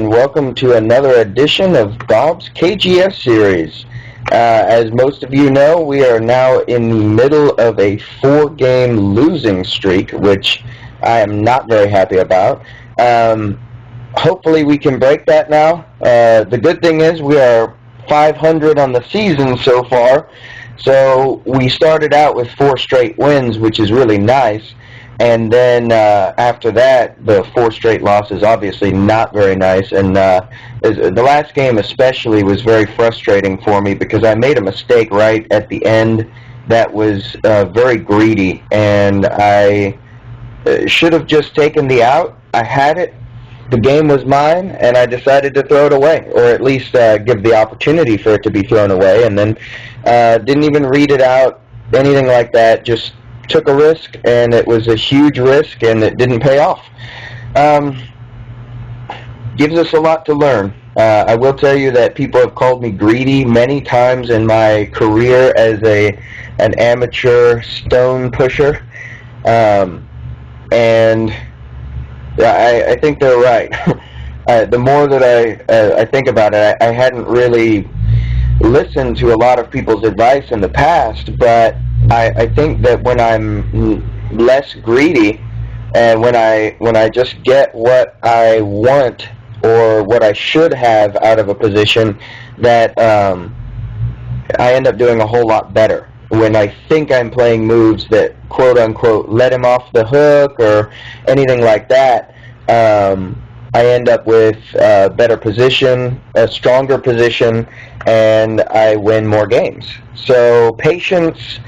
and welcome to another edition of Bob's KGS series. As most of you know, we are now in the middle of a 4-game losing streak, which I am not very happy about. Hopefully we can break that now. The good thing is we are 500 on the season so far, so we started out with 4 straight wins, which is really nice. And then after that, the 4 straight losses, obviously not very nice. And the last game especially was very frustrating for me because I made a mistake right at the end that was very greedy. And I should have just taken the out. I had it. The game was mine, and I decided to throw it away, or at least give the opportunity for it to be thrown away. And then didn't even read it out, anything like that, just took a risk, and it was a huge risk, and it didn't pay off. Gives us a lot to learn. I will tell you that people have called me greedy many times in my career as an amateur stone pusher, and I think they're right. The more that I think about it, I hadn't really listened to a lot of people's advice in the past, but I think that when I'm less greedy and when I just get what I want or what I should have out of a position, that I end up doing a whole lot better. When I think I'm playing moves that quote-unquote let him off the hook or anything like that, I end up with a better position, a stronger position, and I win more games. So patience,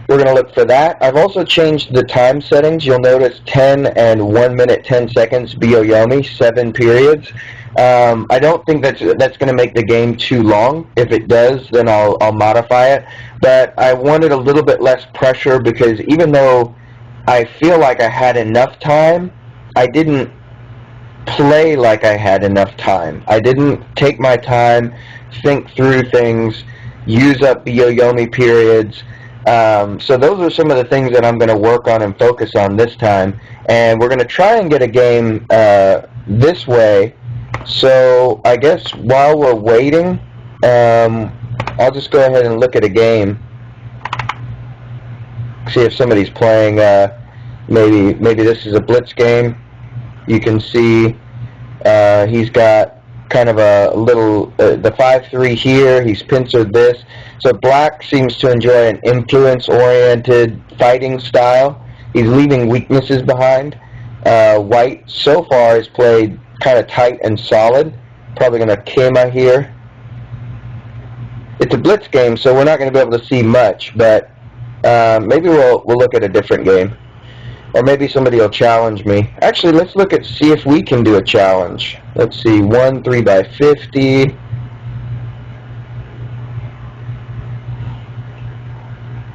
we're going to look for that. I've also changed the time settings. You'll notice 10 and 1 minute 10 seconds Biyoyomi, 7 periods. I don't think that's going to make the game too long. If it does, then I'll modify it. But I wanted a little bit less pressure because even though I feel like I had enough time, I didn't play like I had enough time. I didn't take my time, think through things, use up Biyoyomi periods. So those are some of the things that I'm going to work on and focus on this time. And we're going to try and get a game this way. So I guess while we're waiting, I'll just go ahead and look at a game. See if somebody's playing. Maybe this is a blitz game. You can see he's got kind of a little, the 5-3 here, he's pincered this. So black seems to enjoy an influence-oriented fighting style. He's leaving weaknesses behind. White so far has played kind of tight and solid. Probably going to Kema here. It's a blitz game, so we're not going to be able to see much, but maybe we'll look at a different game. Or maybe somebody will challenge me. Actually, let's see if we can do a challenge. Let's see, 1 3x50.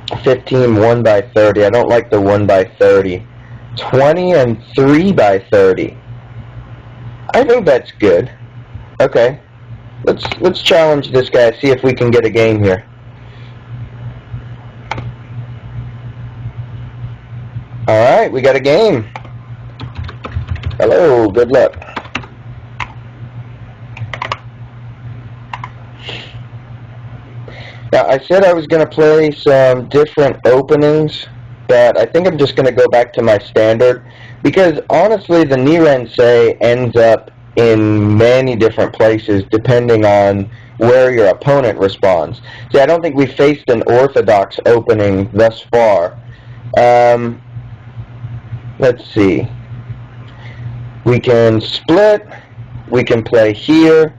$15 1x30. I don't like the 1x30. 20 and 3x30. I think that's good. Okay, let's challenge this guy. See if we can get a game here. Alright, we got a game. Hello, good luck. Now, I said I was going to play some different openings, but I think I'm just going to go back to my standard, because honestly, the Nirensei ends up in many different places depending on where your opponent responds. See, I don't think we faced an orthodox opening thus far. Let's see. We can split. We can play here.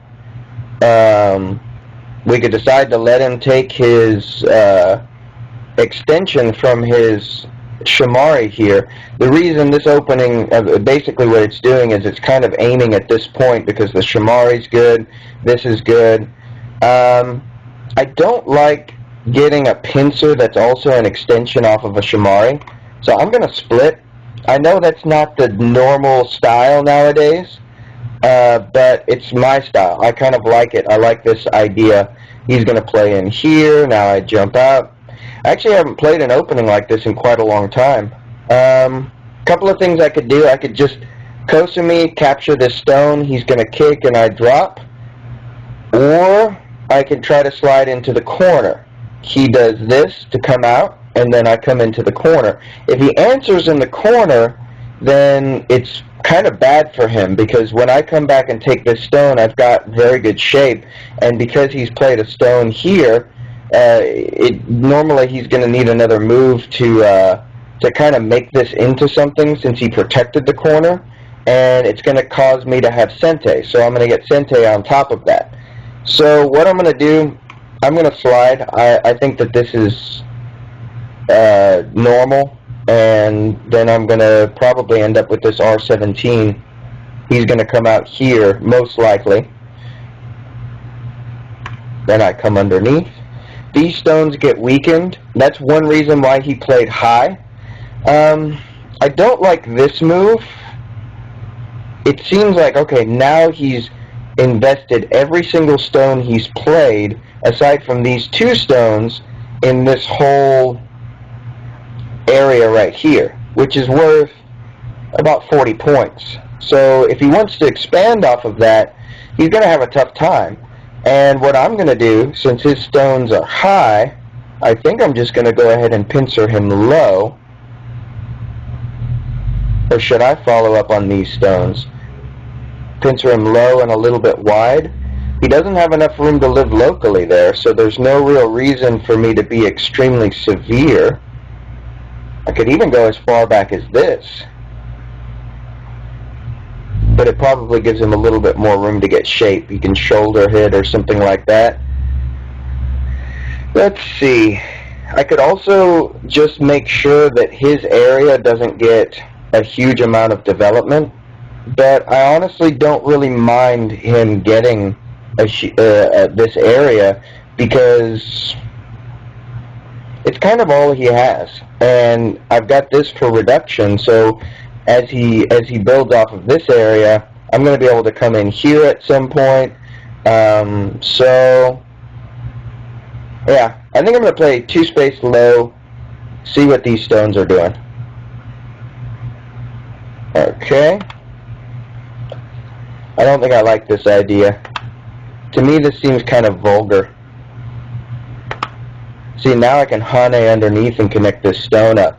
We could decide to let him take his extension from his Shamari here. The reason this opening, basically what it's doing is it's kind of aiming at this point because the Shamari's good, this is good. I don't like getting a pincer that's also an extension off of a Shamari, so I'm going to split. I know that's not the normal style nowadays, but it's my style. I kind of like it. I like this idea. He's going to play in here. Now I jump out. I actually haven't played an opening like this in quite a long time. Couple of things I could do. I could just Kosumi, capture this stone, he's going to kick and I drop. Or I can try to slide into the corner. He does this to come out, and then I come into the corner. If he answers in the corner, then it's kind of bad for him, because when I come back and take this stone, I've got very good shape, and because he's played a stone here, normally he's going to need another move to kind of make this into something, since he protected the corner, and it's going to cause me to have Sente, so I'm going to get Sente on top of that. So what I'm going to do, I'm going to slide. I think that this is normal, and then I'm going to probably end up with this R17. He's going to come out here, most likely. Then I come underneath. These stones get weakened. That's one reason why he played high. I don't like this move. It seems like, okay, now he's invested every single stone he's played, aside from these two stones, in this whole area right here, which is worth about 40 points. So if he wants to expand off of that, he's going to have a tough time. And what I'm going to do, since his stones are high, I think I'm just going to go ahead and pincer him low. Or should I follow up on these stones? Pincer him low and a little bit wide. He doesn't have enough room to live locally there, so there's no real reason for me to be extremely severe. I could even go as far back as this, but it probably gives him a little bit more room to get shape. He can shoulder hit or something like that. Let's see. I could also just make sure that his area doesn't get a huge amount of development, but I honestly don't really mind him getting this area, because it's kind of all he has, and I've got this for reduction. So as he builds off of this area, I'm going to be able to come in here at some point. So yeah, I think I'm going to play 2 space low, see what these stones are doing. Okay. I don't think I like this idea. To me, this seems kind of vulgar. See, now I can Hane underneath and connect this stone up.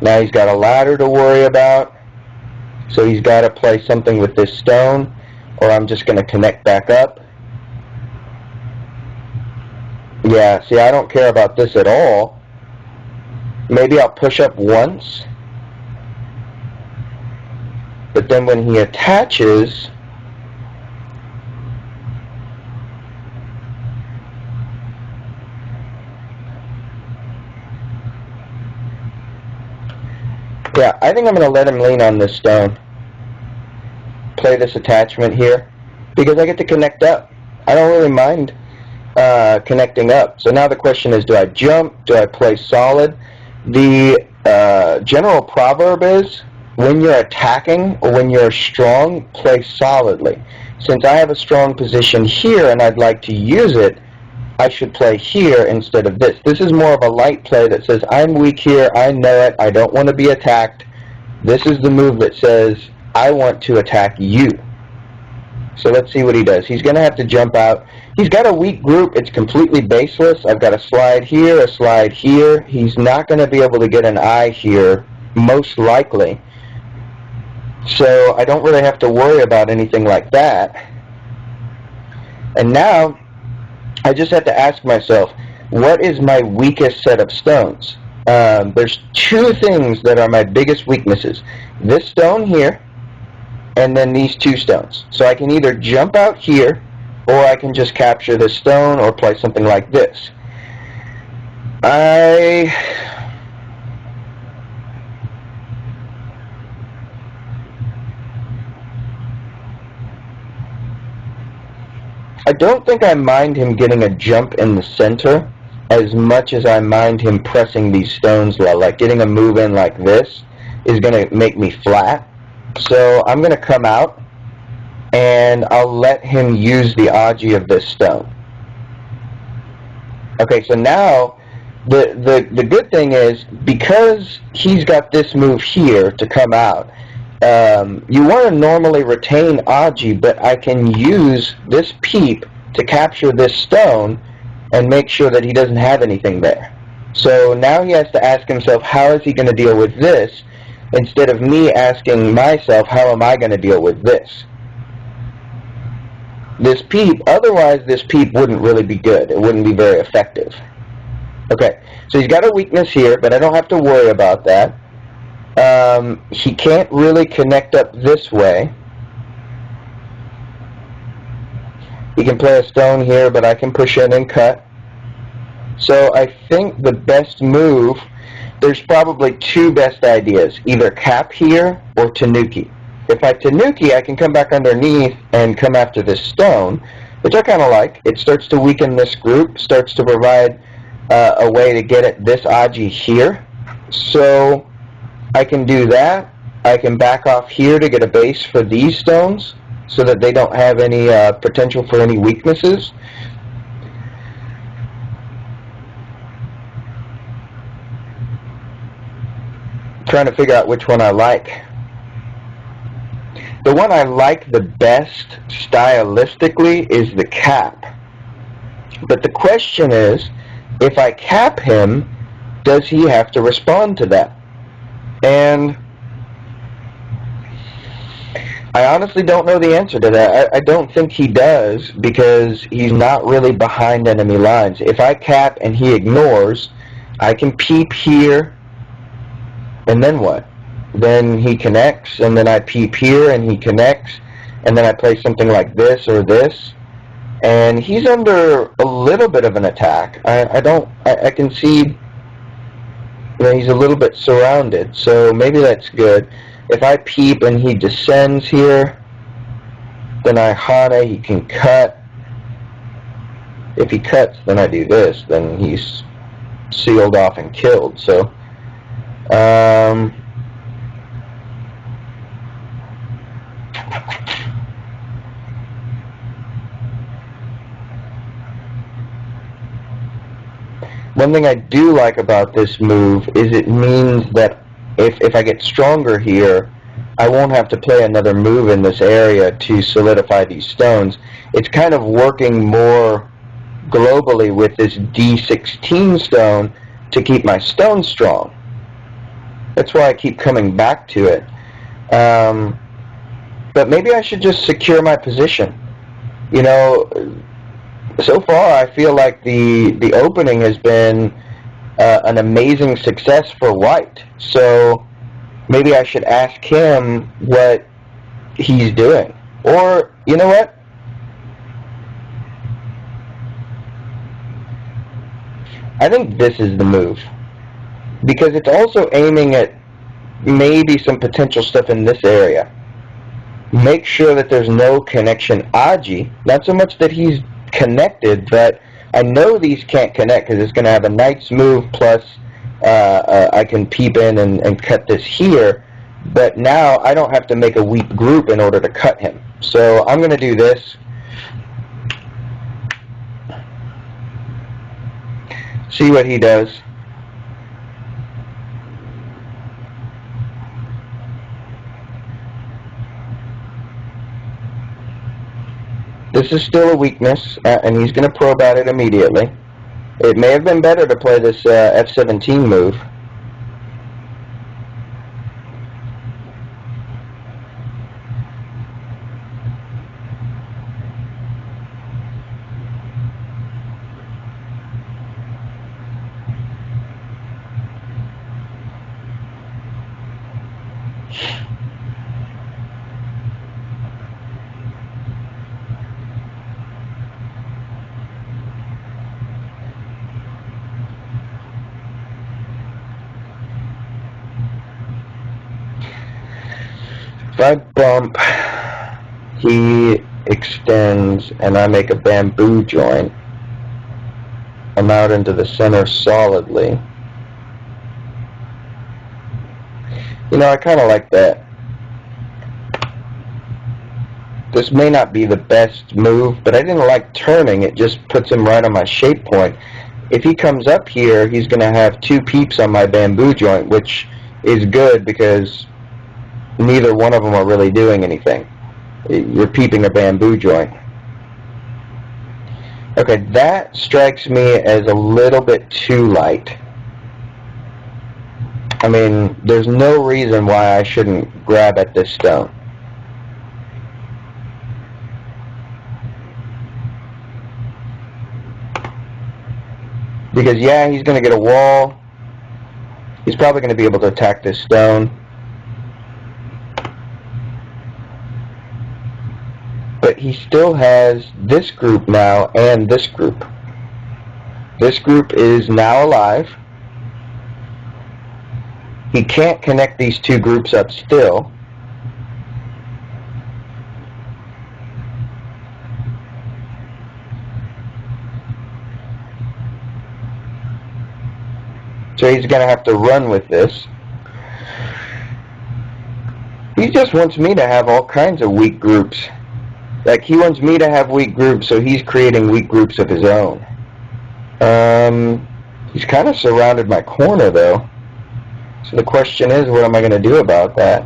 Now he's got a ladder to worry about, so he's got to play something with this stone, or I'm just going to connect back up. Yeah, see, I don't care about this at all. Maybe I'll push up once, but then when he attaches, yeah, I think I'm going to let him lean on this stone. Play this attachment here, because I get to connect up. I don't really mind connecting up. So now the question is, do I jump? Do I play solid? The general proverb is, when you're attacking or when you're strong, play solidly. Since I have a strong position here and I'd like to use it, I should play here instead of this. This is more of a light play that says, I'm weak here, I know it, I don't want to be attacked. This is the move that says, I want to attack you. So let's see what he does. He's going to have to jump out. He's got a weak group. It's completely baseless. I've got a slide here, a slide here. He's not going to be able to get an eye here, most likely. So I don't really have to worry about anything like that. And now I just have to ask myself, what is my weakest set of stones? There's 2 things that are my biggest weaknesses. This stone here, and then these 2 stones. So I can either jump out here, or I can just capture this stone, or play something like this. I don't think I mind him getting a jump in the center as much as I mind him pressing these stones low. Like getting a move in like this is going to make me flat. So I'm going to come out and I'll let him use the Aji of this stone. Okay, so now the good thing is, because he's got this move here to come out, you want to normally retain Aji, but I can use this peep to capture this stone and make sure that he doesn't have anything there. So now he has to ask himself, how is he going to deal with this, instead of me asking myself, how am I going to deal with this? This peep, otherwise this peep wouldn't really be good. It wouldn't be very effective. Okay, so he's got a weakness here, but I don't have to worry about that. He can't really connect up this way. He can play a stone here, but I can push in and cut. So I think the best move, there's probably two best ideas, either cap here or tanuki. If I tanuki, I can come back underneath and come after this stone, which I kind of like. It starts to weaken this group, starts to provide a way to get at this Aji here. So I can do that. I can back off here to get a base for these stones so that they don't have any potential for any weaknesses. Trying to figure out which one I like. The one I like the best stylistically is the cap. But the question is, if I cap him, does he have to respond to that? And I honestly don't know the answer to that. I don't think he does, because he's not really behind enemy lines. If I cap and he ignores, I can peep here, and then what? Then he connects, and then I peep here, and he connects, and then I play something like this or this, and he's under a little bit of an attack. I can see, he's a little bit surrounded, so maybe that's good. If I peep and he descends here, then I Hana, he can cut. If he cuts, then I do this, then he's sealed off and killed. So, one thing I do like about this move is it means that if I get stronger here, I won't have to play another move in this area to solidify these stones. It's kind of working more globally with this D16 stone to keep my stone strong. That's why I keep coming back to it. But maybe I should just secure my position. You know, so far I feel like the opening has been an amazing success for white. So maybe I should ask him what he's doing. Or, you know what? I think this is the move. Because it's also aiming at maybe some potential stuff in this area. Make sure that there's no connection Aji. Not so much that he's connected, but I know these can't connect because it's going to have a knight's move plus I can peep in and cut this here. But now I don't have to make a weak group in order to cut him. So I'm going to do this. See what he does. This is still a weakness, and he's going to probe at it immediately. It may have been better to play this F17 move. If I bump, he extends, and I make a bamboo joint. I'm out into the center solidly. You know, I kind of like that. This may not be the best move, but I didn't like turning. It just puts him right on my shape point. If he comes up here, he's going to have two peeps on my bamboo joint, which is good because neither one of them are really doing anything. You're peeping a bamboo joint. Okay, that strikes me as a little bit too light. I mean, there's no reason why I shouldn't grab at this stone. Because, yeah, he's going to get a wall. He's probably going to be able to attack this stone. But he still has this group now and this group. This group is now alive. He can't connect these two groups up still. So he's going to have to run with this. He just wants me to have all kinds of weak groups. Like, he wants me to have weak groups, so he's creating weak groups of his own. He's kind of surrounded my corner, though. So the question is, what am I going to do about that?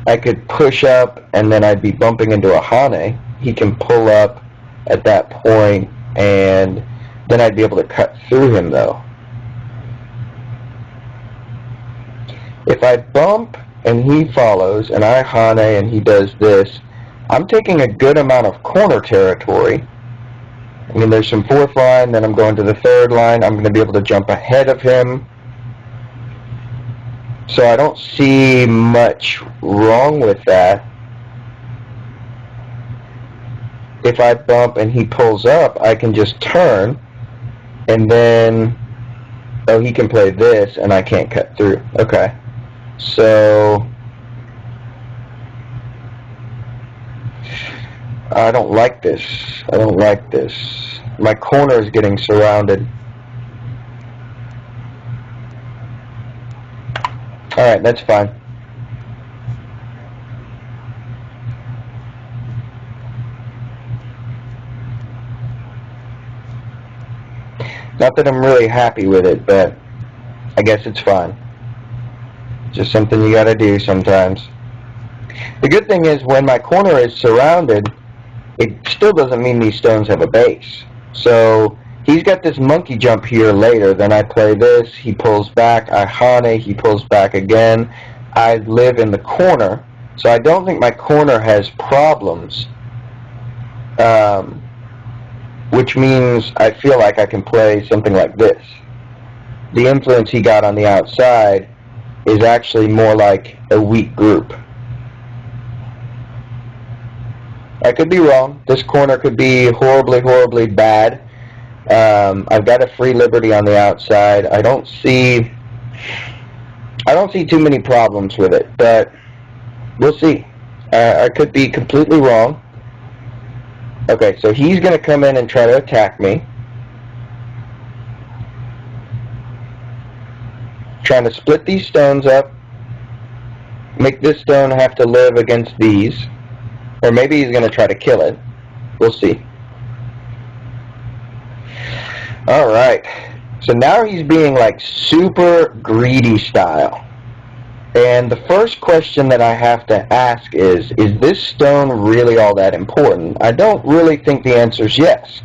I could push up, and then I'd be bumping into a Hane. He can pull up at that point, and then I'd be able to cut through him, though. If I bump and he follows, and I Hane and he does this, I'm taking a good amount of corner territory. I mean, there's some fourth line, then I'm going to the third line. I'm going to be able to jump ahead of him. So I don't see much wrong with that. If I bump and he pulls up, I can just turn, and then, oh, he can play this, and I can't cut through. Okay. So I don't like this. I don't like this. My corner is getting surrounded. Alright, that's fine. Not that I'm really happy with it, but I guess it's fine. Just something you gotta do sometimes. The good thing is, when my corner is surrounded, it still doesn't mean these stones have a base. So he's got this monkey jump here later, then I play this, he pulls back, I Hane, he pulls back again. I live in the corner, so I don't think my corner has problems. Which means I feel like I can play something like this. The influence he got on the outside is actually more like a weak group. I could be wrong. This corner could be horribly, horribly bad. I've got a free liberty on the outside. I don't see too many problems with it, but we'll see. I could be completely wrong. Okay, so he's going to come in and try to attack me. Trying to split these stones up. Make this stone have to live against these. Or maybe he's going to try to kill it. We'll see. Alright. So now he's being like super greedy style. And the first question that I have to ask is this stone really all that important? I don't really think the answer is yes.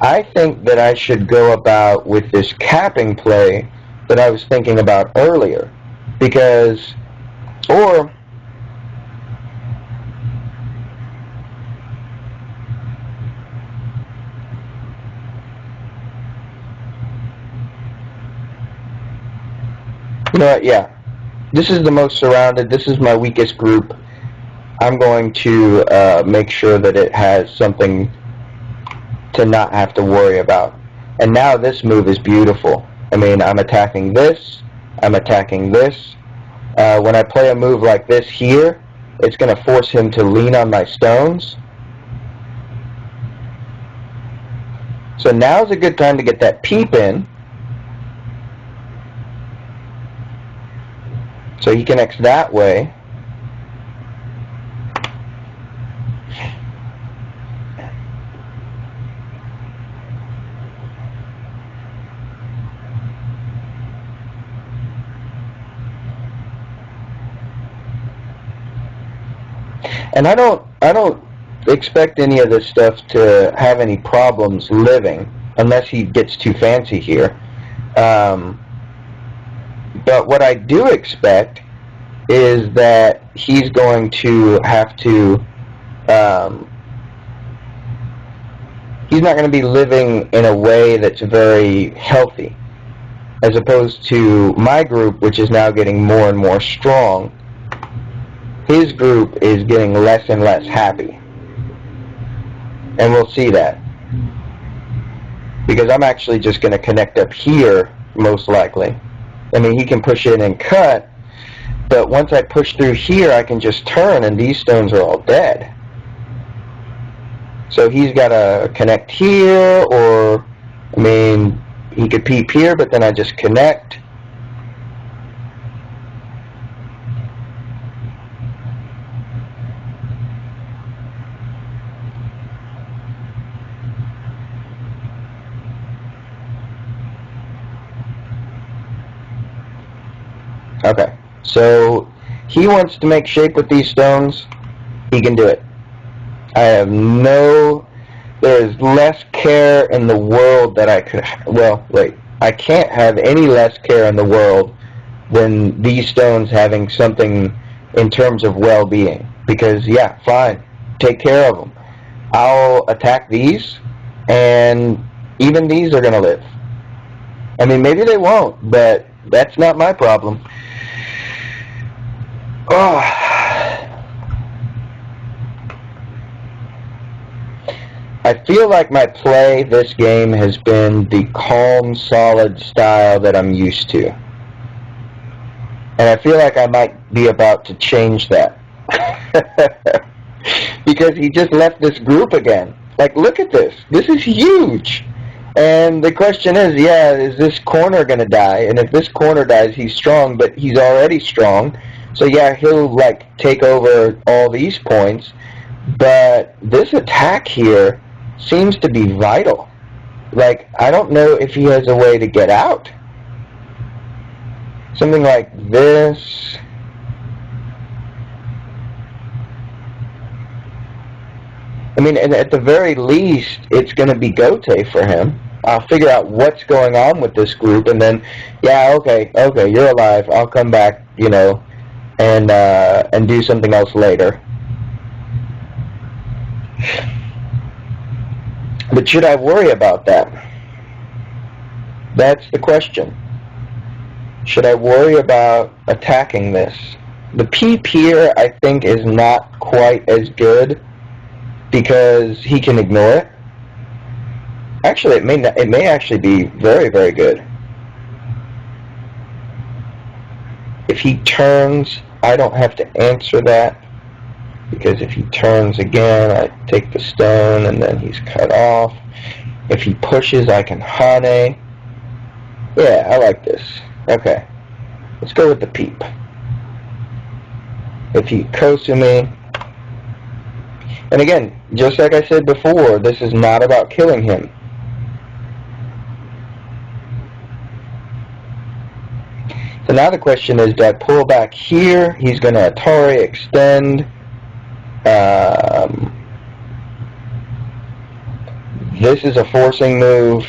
I think that I should go about with this capping play that I was thinking about earlier. Because, or, you know what, yeah. This is the most surrounded. This is my weakest group. I'm going to make sure that it has something to not have to worry about. And now this move is beautiful. I mean, I'm attacking this. I'm attacking this. When I play a move like this here, it's going to force him to lean on my stones. So now's a good time to get that peep in. So he connects that way. And I don't expect any of this stuff to have any problems living, unless he gets too fancy here. But what I do expect is that he's going to have to, he's not going to be living in a way that's very healthy, as opposed to my group, which is now getting more and more strong. His group is getting less and less happy. And we'll see that. Because I'm actually just going to connect up here, most likely. I mean, he can push in and cut, but once I push through here, I can just turn, and these stones are all dead. So he's got to connect here, or, I mean, he could peep here, but then I just connect. Okay, so he wants to make shape with these stones. He can do it. I have there's less care in the world that I could, I can't have any less care in the world than these stones having something in terms of well-being. Because, yeah, fine, take care of them. I'll attack these, and even these are going to live. I mean, maybe they won't, but that's not my problem. Oh. I feel like my play this game has been the calm, solid style that I'm used to. And I feel like I might be about to change that. Because he just left this group again. Like, look at this. This is huge. And the question is, is this corner going to die? And if this corner dies, he's strong, but he's already strong. So, he'll, take over all these points. But this attack here seems to be vital. I don't know if he has a way to get out. Something like this. I mean, and at the very least, it's going to be Gote for him. I'll figure out what's going on with this group, and then, okay, you're alive. I'll come back, and do something else later. But should I worry about that? That's the question. Should I worry about attacking this? The peep here, I think, is not quite as good because he can ignore it. Actually, it may actually be very, very good. If he turns, I don't have to answer that, because if he turns again, I take the stone and then he's cut off. If he pushes, I can Hane. Yeah, I like this. Okay, let's go with the peep. If he Kosu me, and again, just like I said before, this is not about killing him. So now the question is, do I pull back here? He's going to Atari extend. This is a forcing move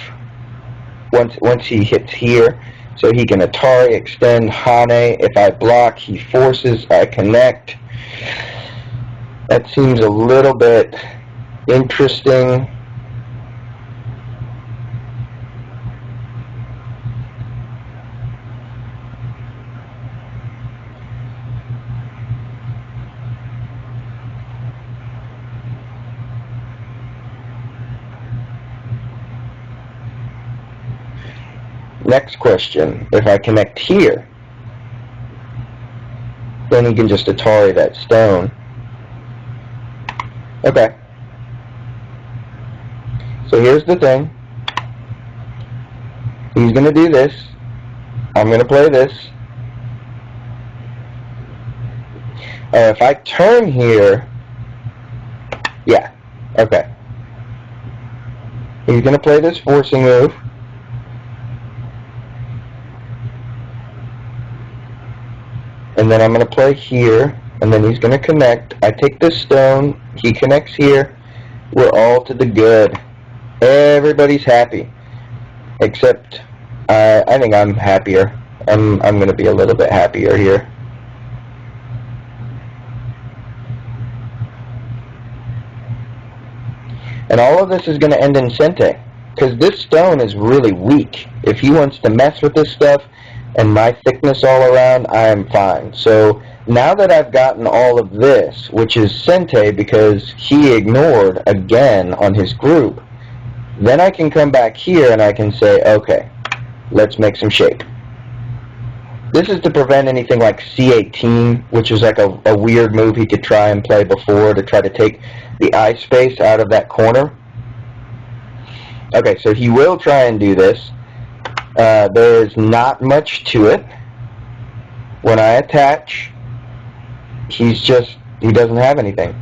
once he hits here. So he can Atari extend Hane. If I block, he forces, I connect. That seems a little bit interesting. Next question, if I connect here, then he can just Atari that stone. Okay. So here's the thing. He's going to do this. I'm going to play this. If I turn here, okay. He's going to play this forcing move. And then I'm going to play here. and then he's going to connect. I take this stone, he connects here, we're all to the good. Everybody's happy, except I think I'm happier. I'm going to be a little bit happier here. And all of this is going to end in Sente, because this stone is really weak. If he wants to mess with this stuff and my thickness all around, I am fine. So now that I've gotten all of this, which is Sente because he ignored again on his group, then I can come back here and I can say, okay, let's make some shape. This is to prevent anything like C18, which is like a weird move he could try and play before to try to take the eye space out of that corner. Okay, so he will try and do this. There is not much to it. When I attach, he doesn't have anything.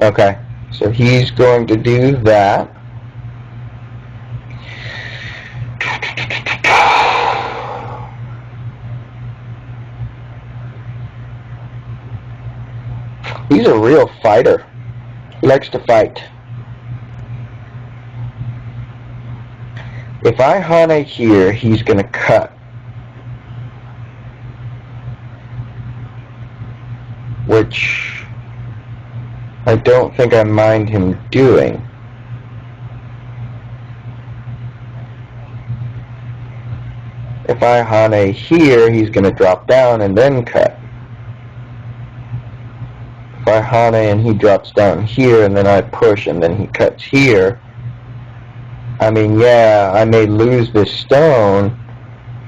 Okay, so he's going to do that. He's a real fighter. He likes to fight. If I Hane here, he's going to cut. Which I don't think I mind him doing. If I Hane here, he's going to drop down and then cut. If I Hane and he drops down here and then I push and then he cuts here, I mean, yeah, I may lose this stone,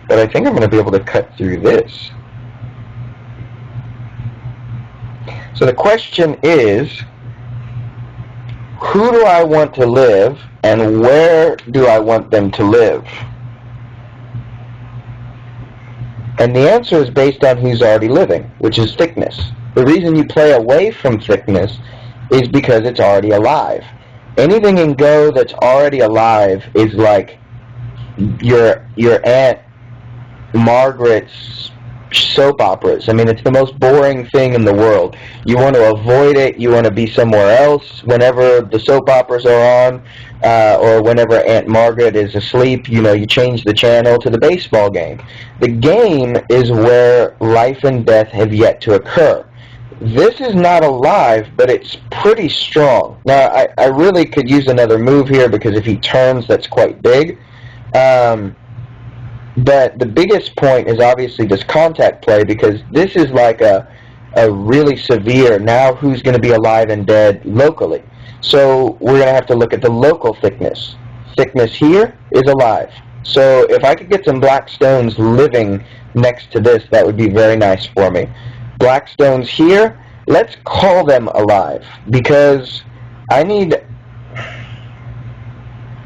but I think I'm going to be able to cut through this. So the question is, who do I want to live and where do I want them to live? And the answer is based on who's already living, which is thickness. The reason you play away from thickness is because it's already alive. Anything in Go that's already alive is like your Aunt Margaret's soap operas. I mean, it's the most boring thing in the world. You want to avoid it. You want to be somewhere else whenever the soap operas are on, or whenever Aunt Margaret is asleep. You know, you change the channel to the baseball game. The game is where life and death have yet to occur. This is not alive, but it's pretty strong. Now, I really could use another move here because if he turns, that's quite big. But the biggest point is obviously this contact play, because this is like a really severe, now who's going to be alive and dead locally. So we're going to have to look at the local thickness. Thickness here is alive. So if I could get some black stones living next to this, that would be very nice for me. Black stones here, let's call them alive, because I need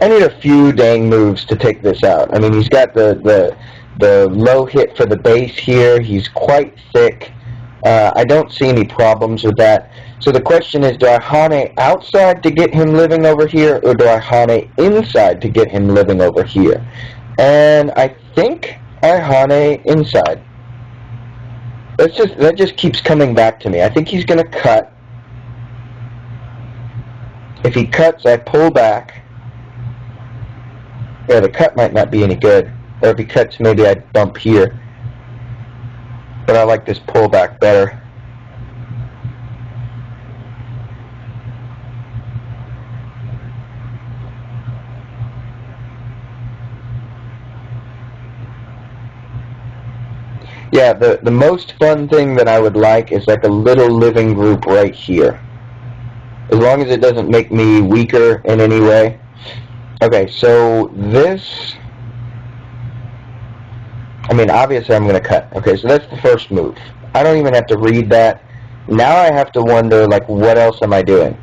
a few dang moves to take this out. I mean, he's got the low hit for the base here. He's quite thick. I don't see any problems with that. So the question is, do I Hane outside to get him living over here, or do I Hane inside to get him living over here? And I think I Hane inside. That just keeps coming back to me. I think he's going to cut. If he cuts, I pull back. Yeah, the cut might not be any good. Or if he cuts, maybe I'd bump here. But I like this pullback better. Yeah, the most fun thing that I would like is like a little living group right here. As long as it doesn't make me weaker in any way. Okay, so this, I mean, obviously I'm going to cut. Okay, so that's the first move. I don't even have to read that. Now I have to wonder, like, what else am I doing?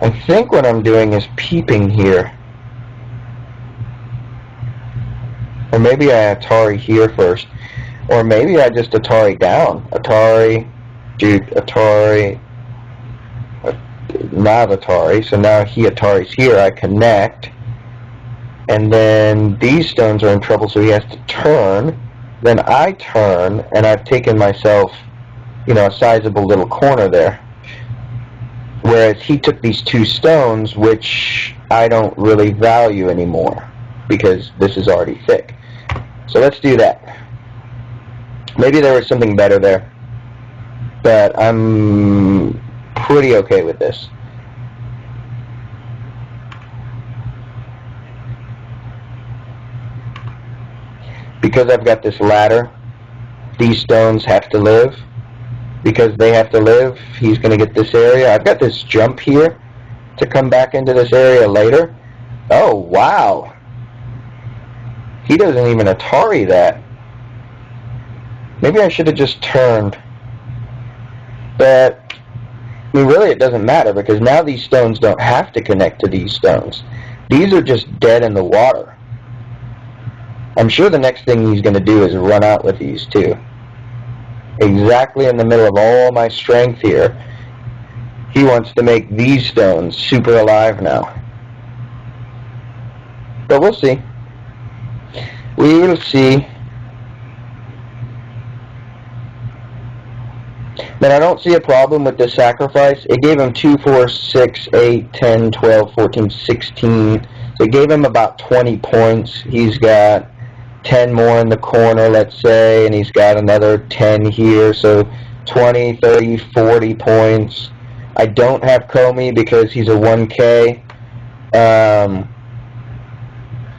I think what I'm doing is peeping here. Or maybe I Atari here first. Or maybe I just Atari down. Atari, dude, Atari. not Atari, so now he Atari's here. I connect, and then these stones are in trouble, so he has to turn. Then I turn, and I've taken myself, a sizable little corner there. Whereas he took these two stones, which I don't really value anymore, because this is already thick. So let's do that. Maybe there was something better there, but I'm pretty okay with this. Because I've got this ladder, these stones have to live. Because they have to live, he's going to get this area. I've got this jump here to come back into this area later. Oh, wow. He doesn't even Atari that. Maybe I should have just turned. But, really it doesn't matter, because now these stones don't have to connect to these stones. These are just dead in the water. I'm sure the next thing he's going to do is run out with these too. Exactly in the middle of all my strength here, he wants to make these stones super alive now. But we'll see. We will see. But I don't see a problem with this sacrifice. It gave him 2, 4, 6, 8, 10, 12, 14, 16. So it gave him about 20 points. He's got 10 more in the corner, let's say, and he's got another 10 here. So 20, 30, 40 points. I don't have Comey because he's a 1K.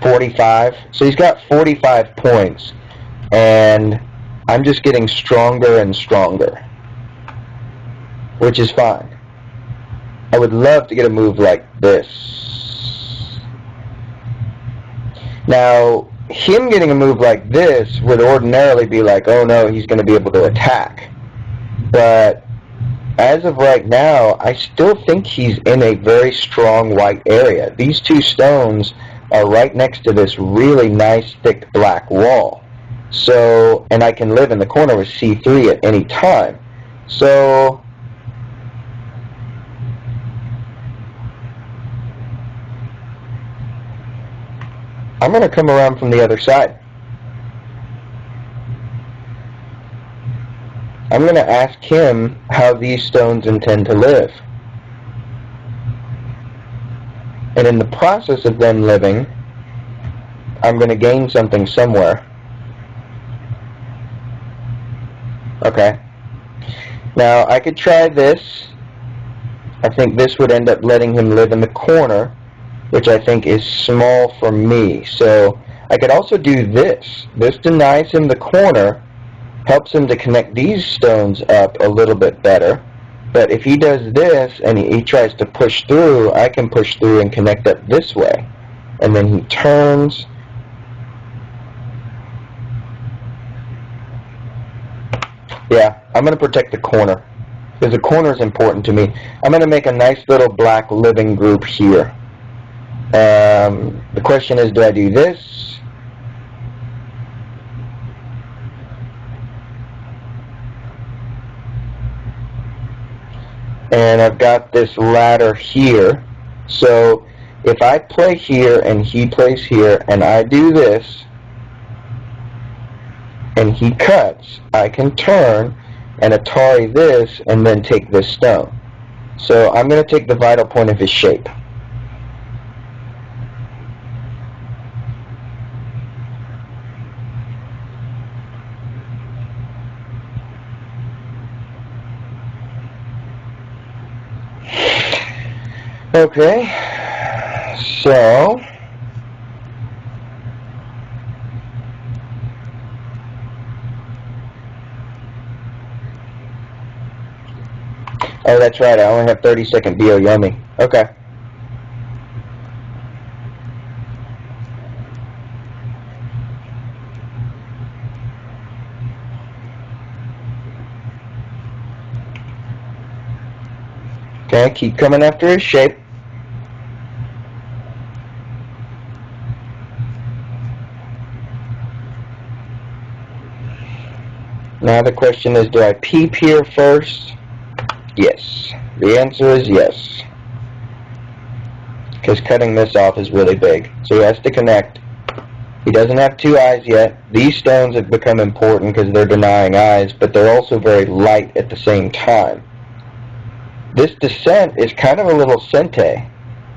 45. So he's got 45 points. And I'm just getting stronger and stronger, which is fine. I would love to get a move like this. Now, him getting a move like this would ordinarily be like, oh no, he's going to be able to attack. But as of right now, I still think he's in a very strong white area. These two stones are right next to this really nice thick black wall. So, and I can live in the corner with C3 at any time. So, I'm going to come around from the other side. I'm going to ask him how these stones intend to live. And in the process of them living, I'm going to gain something somewhere. Okay. Now, I could try this. I think this would end up letting him live in the corner, which I think is small for me. So I could also do this. This denies him the corner, helps him to connect these stones up a little bit better. But if he does this and he tries to push through, I can push through and connect up this way. And then he turns. Yeah, I'm going to protect the corner, because the corner is important to me. I'm going to make a nice little black living group here. The question is, do I do this? And I've got this ladder here. So if I play here and he plays here and I do this and he cuts, I can turn and Atari this and then take this stone. So I'm going to take the vital point of his shape. Okay, so oh, that's right, I only have 30-second BO Yomi. Okay. Okay, keep coming after his shape. Now the question is, do I peep here first? Yes. The answer is yes. because cutting this off is really big. So he has to connect. He doesn't have 2 eyes yet. These stones have become important because they're denying eyes, but they're also very light at the same time. This descent is kind of a little sente.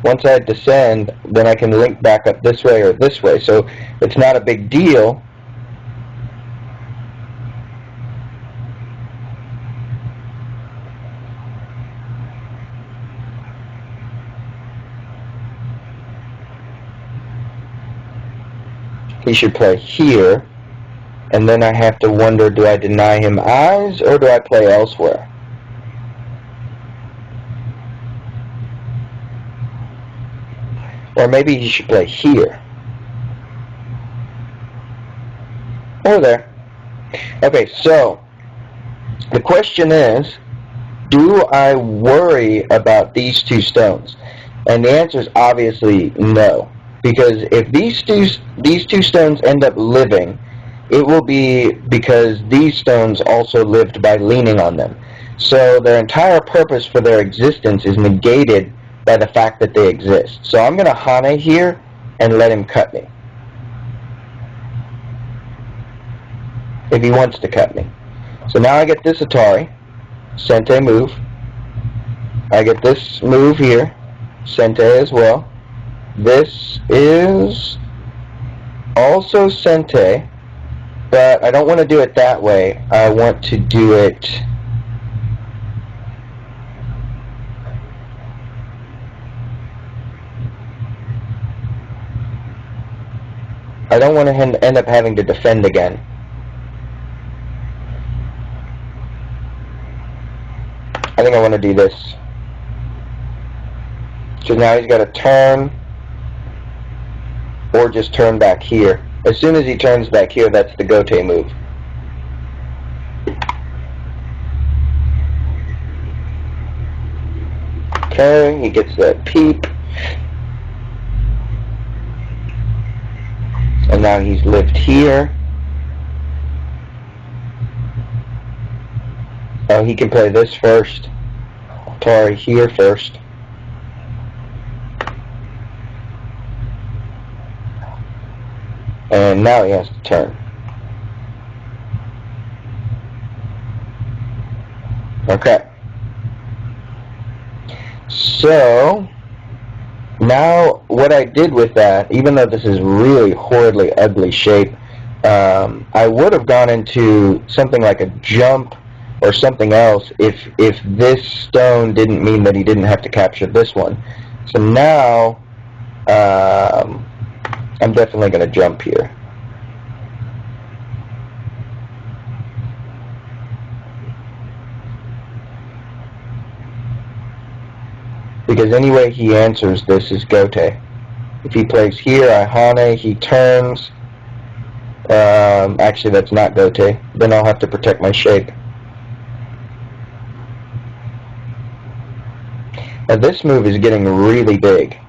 Once I descend, then I can link back up this way or this way. So it's not a big deal. He should play here, and then I have to wonder, do I deny him eyes or do I play elsewhere? Or maybe he should play here. Or there. Okay, so the question is, do I worry about these 2 stones? And the answer is obviously no. Because if these two stones end up living, it will be because these stones also lived by leaning on them. So their entire purpose for their existence is negated by the fact that they exist. So I'm going to Hane here and let him cut me, if he wants to cut me. So now I get this Atari, Sente move. I get this move here, Sente as well. This is also Sente, but I don't want to do it that way. I want to do it I don't want to end up having to defend again. I think I want to do this. So now he's got to turn or just turn back here. As soon as he turns back here, that's the Gote move. Okay, he gets that peep. And now he's lived here. Oh, he can play this first. Atari here first. And now he has to turn. Okay. So, now what I did with that, even though this is really horridly ugly shape, I would have gone into something like a jump or something else if this stone didn't mean that he didn't have to capture this one. So now, I'm definitely going to jump here. Because any way he answers this is Gote. If he plays here, I Hane, he turns. Actually, that's not Gote. Then I'll have to protect my shape. Now this move is getting really big.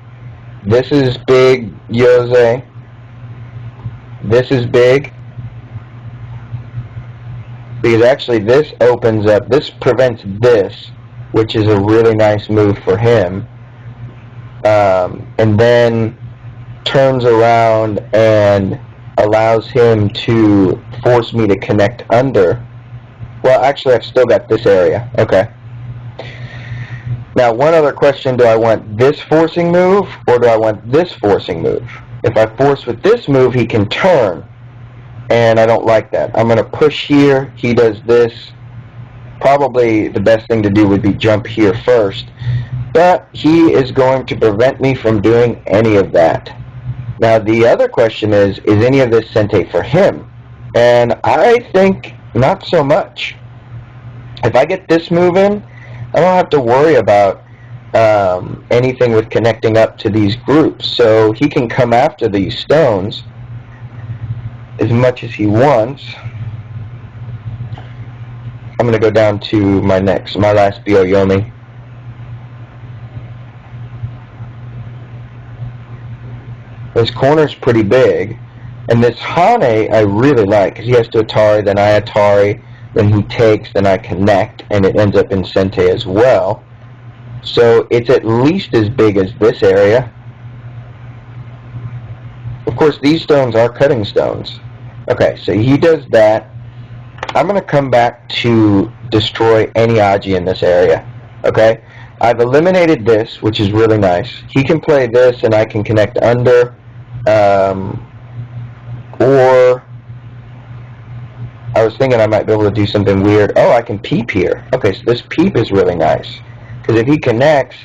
This is big, Yose. This is big. Because actually this opens up, this prevents this, which is a really nice move for him. And then turns around and allows him to force me to connect under. Well, actually I've still got this area. Okay. Now, one other question, do I want this forcing move, or do I want this forcing move? If I force with this move, he can turn, and I don't like that. I'm going to push here, he does this. Probably the best thing to do would be jump here first, but he is going to prevent me from doing any of that. Now, the other question is any of this Sente for him? And I think not so much. If I get this move in, I don't have to worry about anything with connecting up to these groups. So he can come after these stones as much as he wants. I'm going to go down to my last Byo-Yomi. This corner's pretty big. And this Hane I really like, because he has to Atari, then I Atari, then he takes, then I connect, and it ends up in Sente as well. So it's at least as big as this area. Of course, these stones are cutting stones. Okay, so he does that. I'm going to come back to destroy any Aji in this area. Okay? I've eliminated this, which is really nice. He can play this, and I can connect under. Or I was thinking I might be able to do something weird. Oh, I can peep here. Okay, so this peep is really nice. Because if he connects,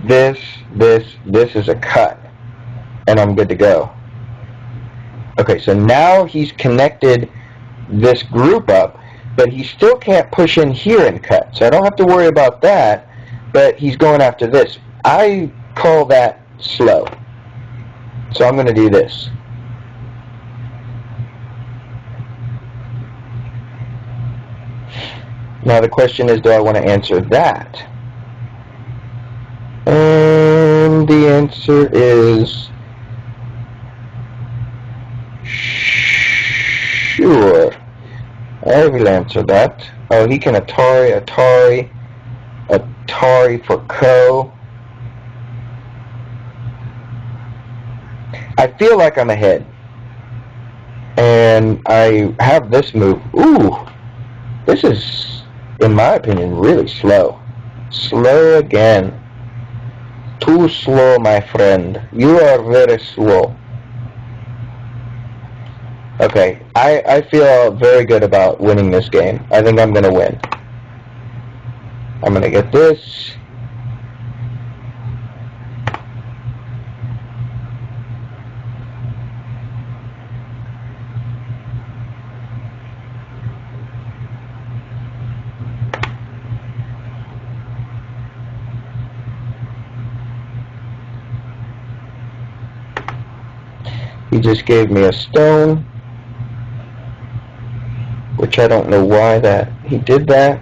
this is a cut. And I'm good to go. Okay, so now he's connected this group up, but he still can't push in here and cut. So I don't have to worry about that, but he's going after this. I call that slow. So I'm going to do this. Now the question is, do I want to answer that? And the answer is sure. I will answer that. Oh, he can Atari for Ko. I feel like I'm ahead. And I have this move. Ooh, this is, in my opinion, really slow. Slow again. Too slow, my friend. You are very slow. Okay, I feel very good about winning this game. I think I'm going to win. I'm going to get this. He just gave me a stone, which I don't know why that he did that.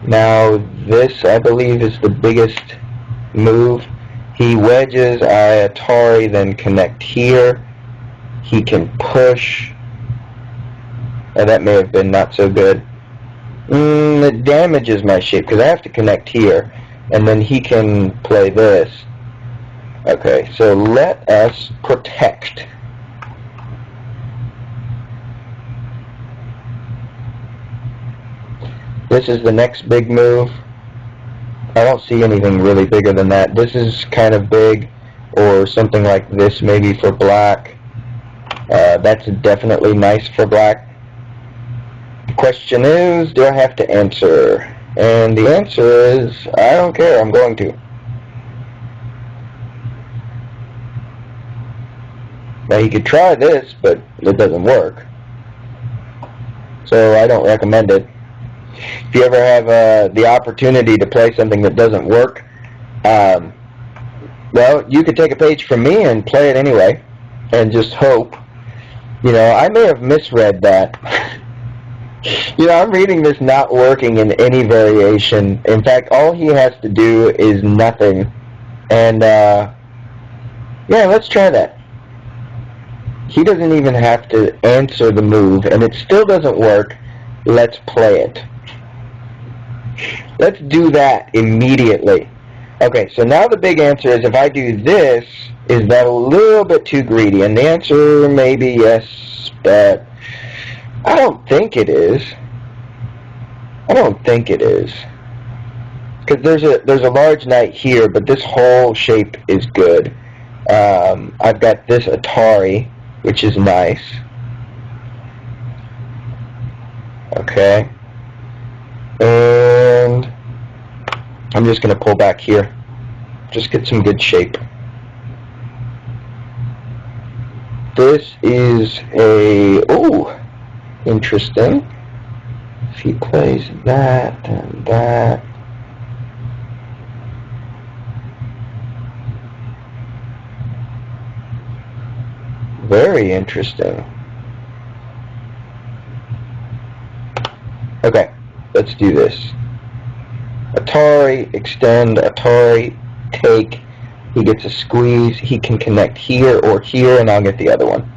Now this, I believe, is the biggest move. He wedges, I Atari, then connect here. He can push. And that may have been not so good. It damages my shape because I have to connect here, and then he can play this. Okay, so let us protect. This is the next big move. I don't see anything really bigger than that. This is kind of big, or something like this maybe for black. That's definitely nice for black. The question is, do I have to answer? And the answer is, I don't care, I'm going to. Now you could try this, but it doesn't work. So I don't recommend it. If you ever have the opportunity to play something that doesn't work, well, you could take a page from me and play it anyway, and just hope. You know, I may have misread that. You know, I'm reading this not working in any variation. In fact, all he has to do is nothing. And, yeah, let's try that. He doesn't even have to answer the move, and it still doesn't work. Let's play it. Let's do that immediately. Okay, so now the big answer is, if I do this, is that a little bit too greedy? And the answer may be yes, but I don't think it is. I don't think it is. Because there's a large knight here, but this whole shape is good. I've got this Atari, which is nice. Okay. And I'm just going to pull back here. Just get some good shape. This is a... Ooh, interesting. If he plays that and that... Very interesting. Okay, let's do this. Atari, extend, Atari, take. He gets a squeeze. He can connect here or here, and I'll get the other one.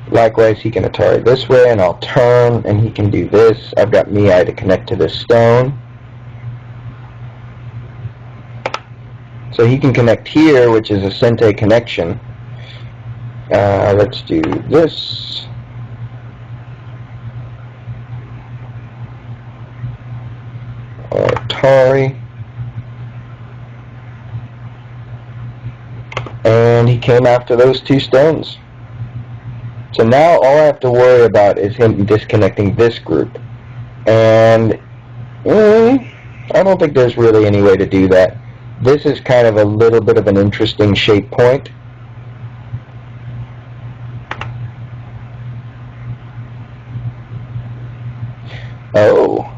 Likewise, he can Atari this way, and I'll turn, and he can do this. I've got Mii to connect to this stone. So he can connect here, which is a Sente connection. Let's do this. Atari. And he came after those two stones. So now all I have to worry about is him disconnecting this group. And I don't think there's really any way to do that. This is kind of a little bit of an interesting shape point. Oh.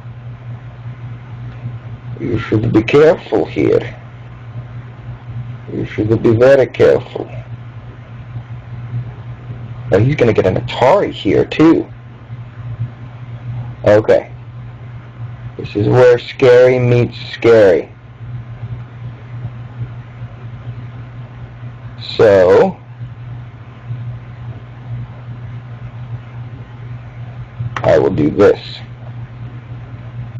You should be careful here. You should be very careful. Now he's going to get an Atari here, too. Okay. This is where scary meets scary. So, I will do this.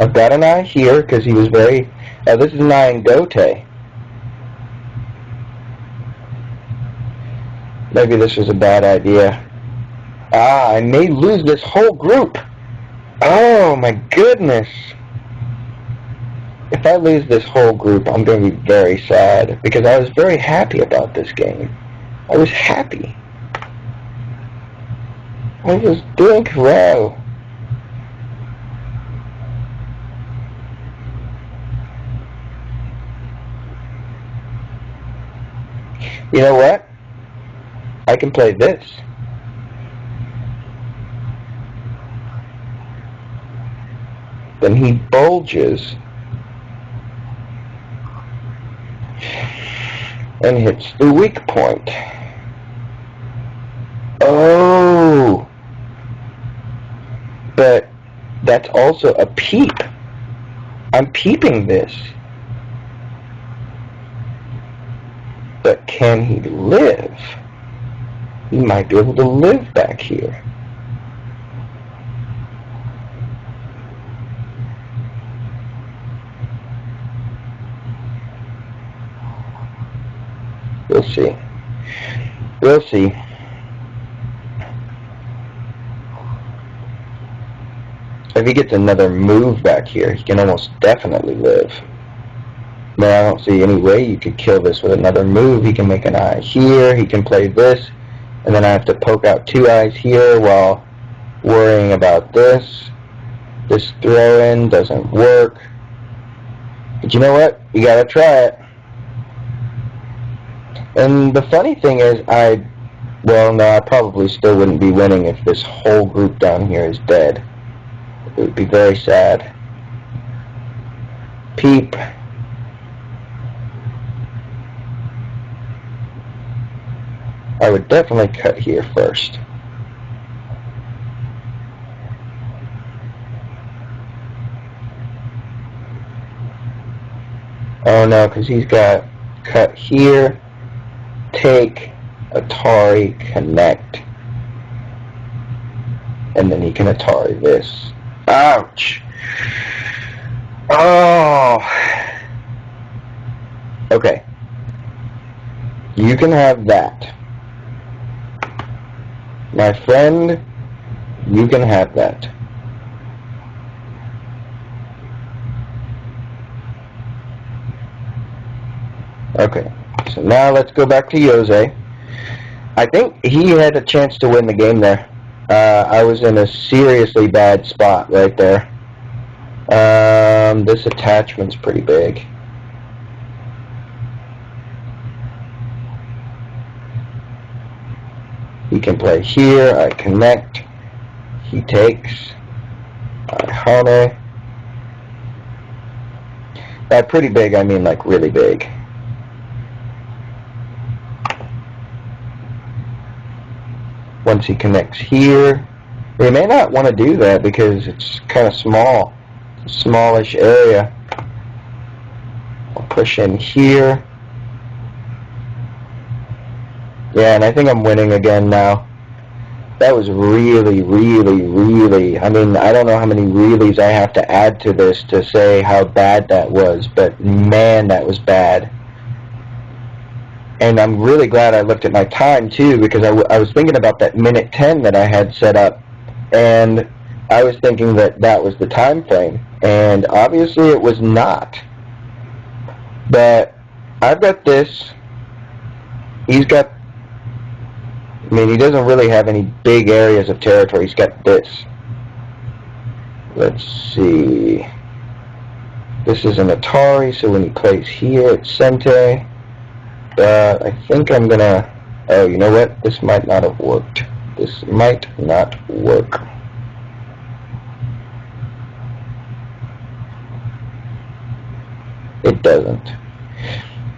I've got an eye here because he was very... this is an eye in Gote. Maybe this was a bad idea. I may lose this whole group. Oh my goodness. If I lose this whole group, I'm going to be very sad because I was very happy about this game. I was happy. I was doing well. You know what? I can play this. Then he bulges and hits the weak point. Oh! But that's also a peep. I'm peeping this. But can he live? He might be able to live back here. We'll see. We'll see. If he gets another move back here, he can almost definitely live. But I don't see any way you could kill this with another move. He can make an eye here, he can play this, and then I have to poke out two eyes here while worrying about this. This throw-in doesn't work. But you know what? You gotta try it. And the funny thing is, I probably still wouldn't be winning if this whole group down here is dead. It would be very sad. Peep. I would definitely cut here first. Oh no, because he's got cut here, take, Atari, connect. And then he can Atari this. Ouch! Oh! Okay. You can have that. My friend, you can have that. Okay, so now let's go back to Jose. I think he had a chance to win the game there. I was in a seriously bad spot right there. This attachment's pretty big. He can play here, I connect, he takes, I hone. By pretty big, I mean like really big. Once he connects here, we may not want to do that because it's kind of small, smallish area. I'll push in here. Yeah, and I think I'm winning again now. That was really, really, really, I mean, I don't know how many reallys I have to add to this to say how bad that was, but man, that was bad. And I'm really glad I looked at my time, too, because I was thinking about that minute 10 that I had set up, and I was thinking that that was the time frame, and obviously it was not. But I've got this. He's got, I mean, he doesn't really have any big areas of territory. He's got this. Let's see. This is an Atari, so when he plays here, it's Sente. But I think I'm going to... Oh, you know what? This might not have worked. This might not work. It doesn't.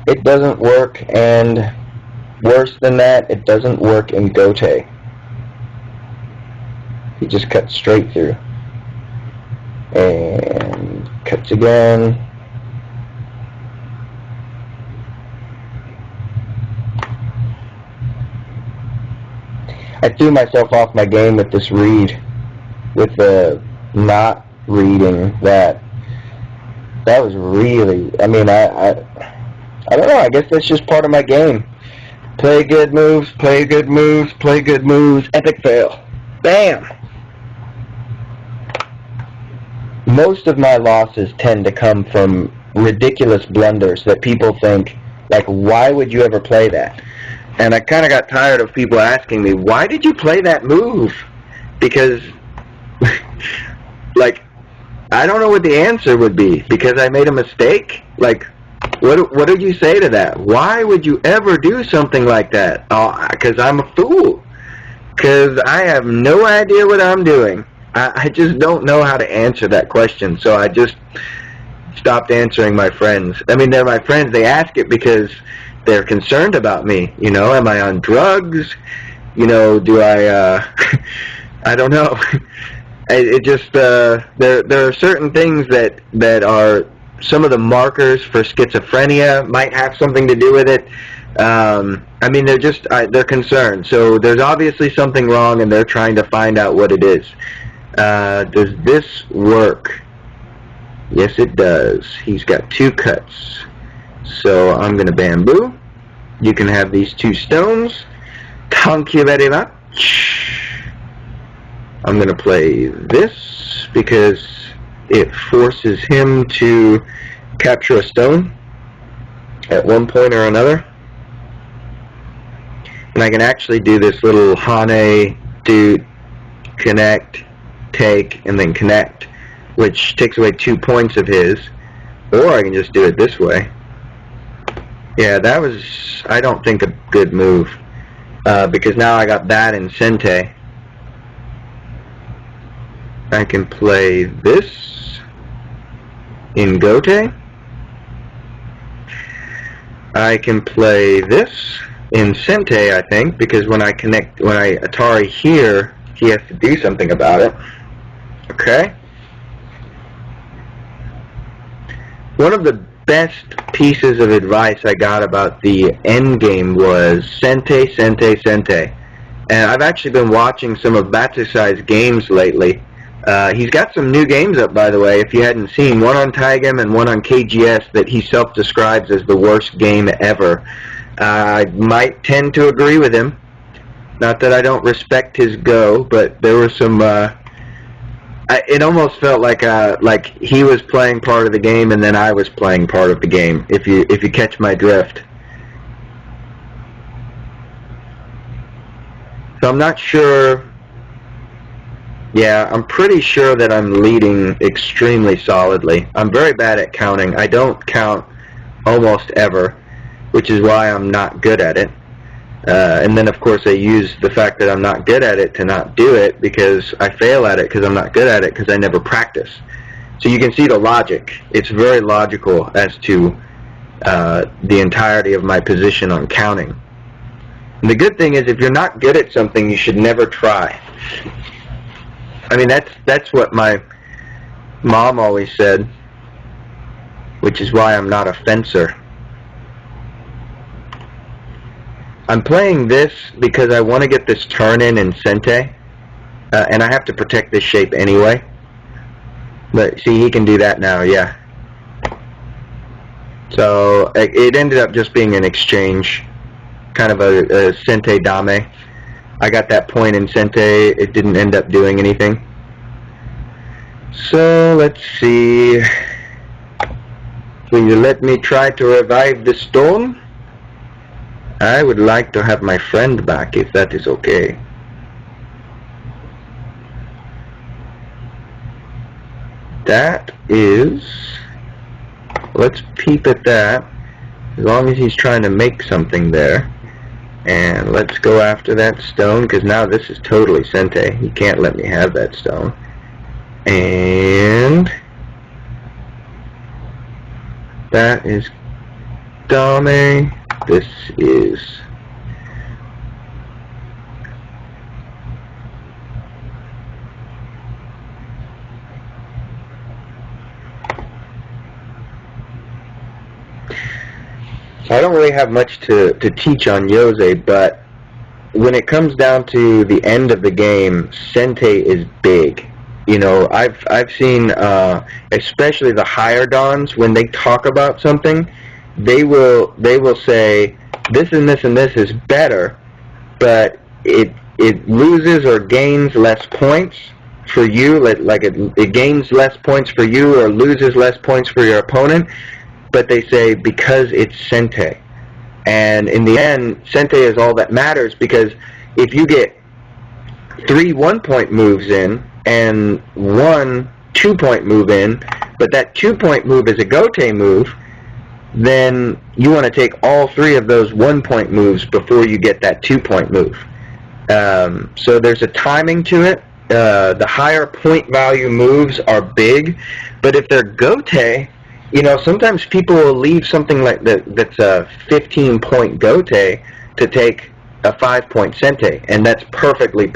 It doesn't work, and worse than that, it doesn't work in Gote. He just cuts straight through. And cuts again. I threw myself off my game with this read, with the not reading that. That was really, I mean, I don't know, I guess that's just part of my game. Play good moves, play good moves, play good moves, epic fail. Bam! Most of my losses tend to come from ridiculous blunders that people think, like, why would you ever play that? And I kind of got tired of people asking me, why did you play that move? Because, like, I don't know what the answer would be. Because I made a mistake? Like, what did you say to that? Why would you ever do something like that? Oh, because I'm a fool. Because I have no idea what I'm doing. I just don't know how to answer that question. So I just stopped answering my friends. I mean, they're my friends. They ask it because they're concerned about me. You know, am I on drugs? You know, do I, I don't know. It just, there are certain things that are some of the markers for schizophrenia might have something to do with it. I mean, they're just, they're concerned. So there's obviously something wrong, and they're trying to find out what it is. Does this work? Yes, it does. He's got 2 cuts. So I'm going to bamboo. You can have these 2 stones. Thank you very much. I'm going to play this because it forces him to capture a stone at one point or another. And I can actually do this little Hane, do, connect, take, and then connect, which takes away 2 points of his. Or I can just do it this way. Yeah, that was, I don't think, a good move. Because now I got that in Sente. I can play this in Gote. I can play this in Sente, I think, because when I Atari here, he has to do something about it. Okay? One of the best pieces of advice I got about the endgame was Sente, Sente, Sente. And I've actually been watching some of Batsusai's games lately. He's got some new games up, by the way, if you hadn't seen. One on Taigam and one on KGS that he self-describes as the worst game ever. I might tend to agree with him. Not that I don't respect his go, but there were some... it almost felt like he was playing part of the game and then I was playing part of the game, if you catch my drift. So I'm not sure... Yeah, I'm pretty sure that I'm leading extremely solidly. I'm very bad at counting. I don't count almost ever, which is why I'm not good at it. And then, of course, I use the fact that I'm not good at it to not do it, because I fail at it because I'm not good at it because I never practice. So you can see the logic. It's very logical as to the entirety of my position on counting. And the good thing is, if you're not good at something, you should never try. I mean, that's what my mom always said, which is why I'm not a fencer. I'm playing this because I want to get this turn in Sente, and I have to protect this shape anyway. But see, he can do that now, yeah. So it ended up just being an exchange, kind of a Sente Dame. I got that point in Sente. It didn't end up doing anything. So let's see. Will you let me try to revive the stone? I would like to have my friend back, if that is okay. That is... Let's peep at that, as long as he's trying to make something there. And let's go after that stone, because now this is totally Sente. He can't let me have that stone. And... that is Dame. This is... I don't really have much to teach on Yose, but when it comes down to the end of the game, Sente is big. You know, I've seen, especially the higher Dons, when they talk about something, they will say this and this and this is better, but it loses or gains less points for you. Like it gains less points for you or loses less points for your opponent. But they say because it's Sente. And in the end, Sente is all that matters, because if you get 3 1-point moves in and 1 2-point move in, but that 2-point move is a Gote move, then you want to take all 3 of those 1-point moves before you get that 2-point move. So there's a timing to it. The higher point value moves are big, but if they're Gote, you know, sometimes people will leave something like that's a 15-point Gote to take a 5-point Sente, and that's perfectly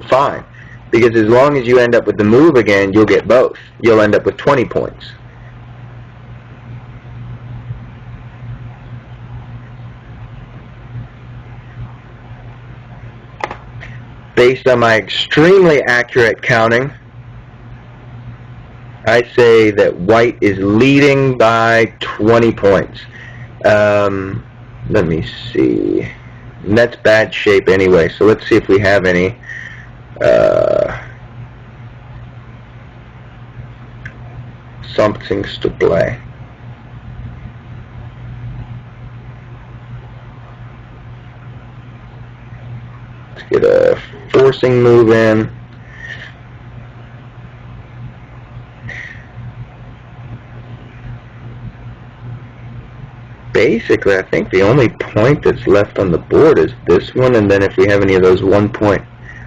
fine, because as long as you end up with the move again, you'll get both. You'll end up with 20 points. Based on my extremely accurate counting, I say that white is leading by 20 points. Let me see. And that's bad shape anyway, so let's see if we have any. Something to play. Let's get a forcing move in. Basically, I think the only point that's left on the board is this one, and then if we have any of those 1-point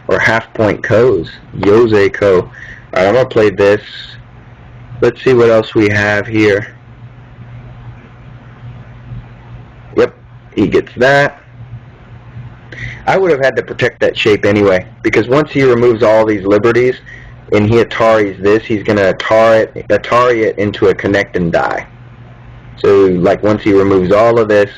or half-point Ko's, Yose Ko. Alright, I'm going to play this. Let's see what else we have here. Yep, he gets that. I would have had to protect that shape anyway, because once he removes all these liberties and he Ataris this, he's going to Atari it into a connect and die. So, like, once he removes all of this,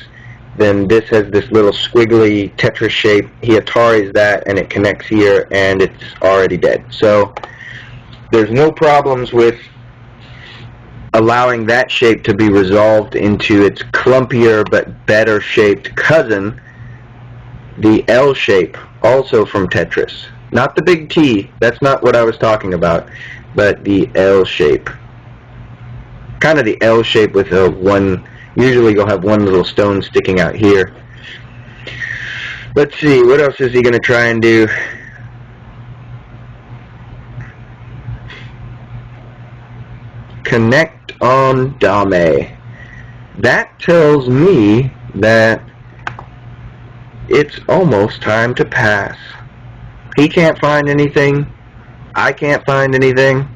then this has this little squiggly Tetris shape. He Ataris that, and it connects here, and it's already dead. So, there's no problems with allowing that shape to be resolved into its clumpier but better shaped cousin, the L shape, also from Tetris. Not the big T, that's not what I was talking about, but the L shape. Kind of the L shape with a one, usually you'll have one little stone sticking out here. Let's see, what else is he going to try and do? Connect on Dame. That tells me that it's almost time to pass. He can't find anything. I can't find anything.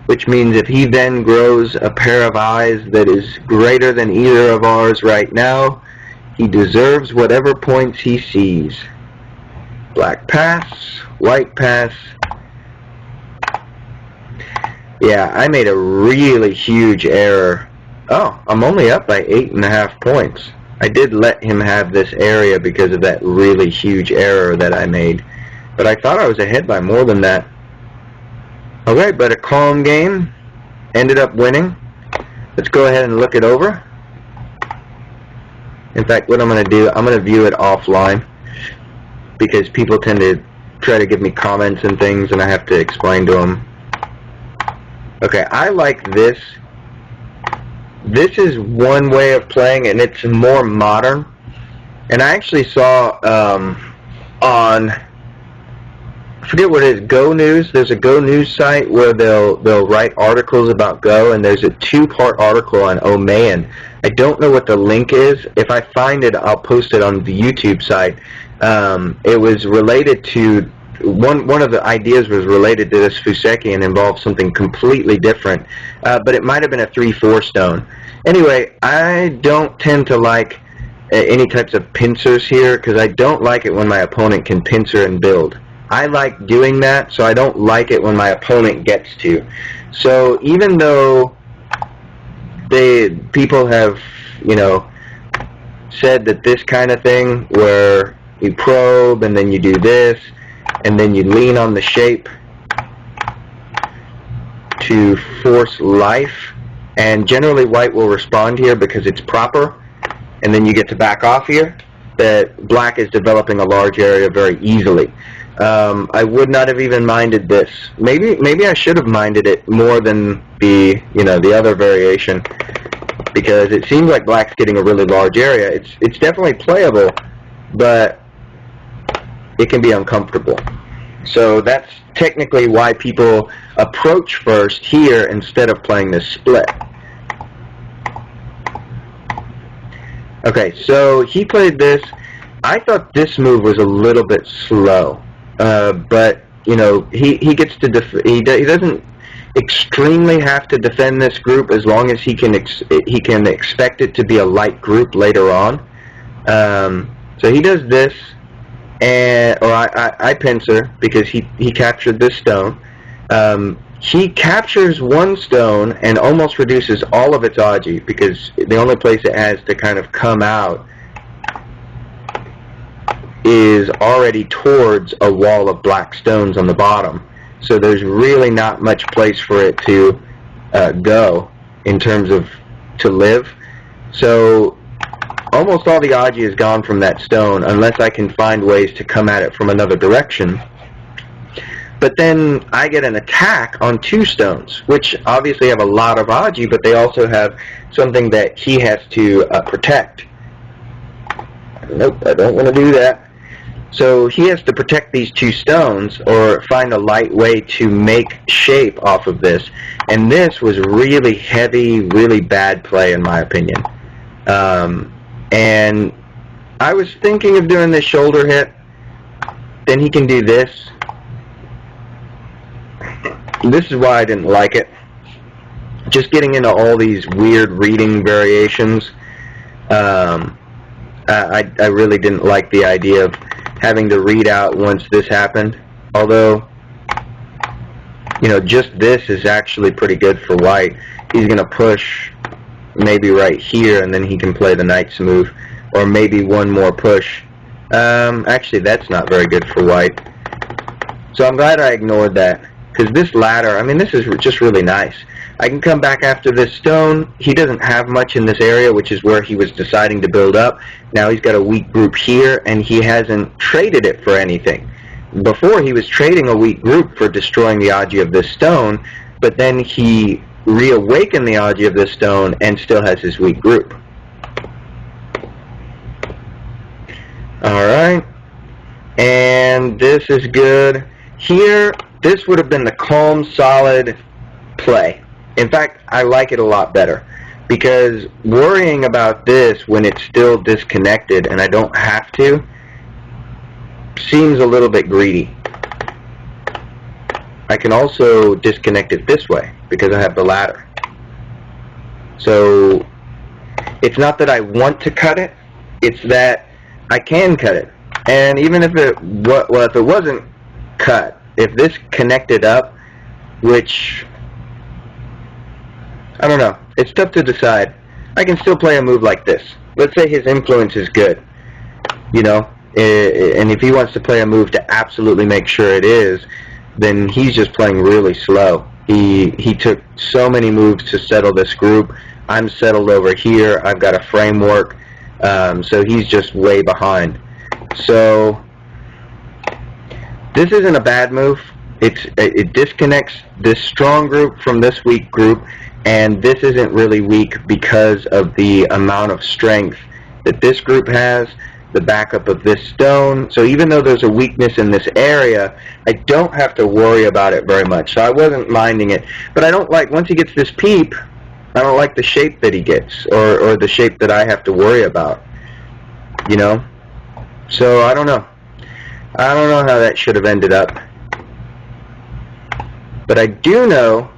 Which means if he then grows a pair of eyes that is greater than either of ours right now, he deserves whatever points he sees. Black pass, white pass. Yeah, I made a really huge error. Oh, I'm only up by 8.5 points. I did let him have this area because of that really huge error that I made. But I thought I was ahead by more than that. Okay, but a calm game. Ended up winning. Let's go ahead and look it over. In fact, what I'm going to do, I'm going to view it offline because people tend to try to give me comments and things and I have to explain to them. Okay, I like this. This is one way of playing and it's more modern. And I actually saw on, I forget what it is, Go News. There's a Go News site where they'll write articles about Go, and there's a 2-part article on Oman. I don't know what the link is. If I find it, I'll post it on the YouTube site. It was related to one of the ideas was related to this Fuseki and involved something completely different, but it might have been a 3-4 stone. Anyway, I don't tend to like any types of pincers here because I don't like it when my opponent can pincer and build. I like doing that, so I don't like it when my opponent gets to. So even though people have, you know, said that this kind of thing where you probe and then you do this and then you lean on the shape to force life, and generally white will respond here because it's proper, and then you get to back off here, that black is developing a large area very easily. I would not have even minded this. Maybe I should have minded it more than the other variation, because it seems like black's getting a really large area. It's definitely playable, but it can be uncomfortable. So that's technically why people approach first here instead of playing this split. Okay, so he played this. I thought this move was a little bit slow, but you know he gets to he doesn't extremely have to defend this group as long as he can expect it to be a light group later on. So he does this, and I pincer because he captured this stone. He captures one stone and almost reduces all of its Aji because the only place it has to kind of come out is already towards a wall of black stones on the bottom. So there's really not much place for it to go in terms of to live. So almost all the Aji is gone from that stone unless I can find ways to come at it from another direction. But then I get an attack on 2 stones, which obviously have a lot of Aji, but they also have something that he has to protect. Nope, I don't want to do that. So he has to protect these 2 stones or find a light way to make shape off of this. And this was really heavy, really bad play in my opinion. And I was thinking of doing this shoulder hit. Then he can do this. This is why I didn't like it. Just getting into all these weird reading variations. I really didn't like the idea of having to read out once this happened. Although, you know, just this is actually pretty good for white. He's going to push maybe right here, and then he can play the knight's move. Or maybe one more push. Actually, that's not very good for white. So I'm glad I ignored that. Because this ladder, I mean, this is just really nice. I can come back after this stone. He doesn't have much in this area, which is where he was deciding to build up. Now he's got a weak group here, and he hasn't traded it for anything. Before, he was trading a weak group for destroying the Aji of this stone, but then he reawakened the Aji of this stone and still has his weak group. Alright. And this is good. Here, this would have been the calm, solid play. In fact, I like it a lot better because worrying about this when it's still disconnected and I don't have to seems a little bit greedy. I can also disconnect it this way because I have the ladder. So it's not that I want to cut it, it's that I can cut it. And even if it wasn't cut, if this connected up, which I don't know, it's tough to decide, I can still play a move like this. let's say his influence is good, you know, and if he wants to play a move to absolutely make sure it is, then he's just playing really slow. He took so many moves to settle this group. I'm settled over here. I've got a framework, so he's just way behind. So this isn't a bad move. It disconnects this strong group from this weak group, and this isn't really weak because of the amount of strength that this group has, the backup of this stone. So even though there's a weakness in this area, I don't have to worry about it very much. So I wasn't minding it. But I don't like, once he gets this peep, I don't like the shape that he gets, or the shape that I have to worry about, you know? So I don't know. I don't know how that should have ended up. But I do know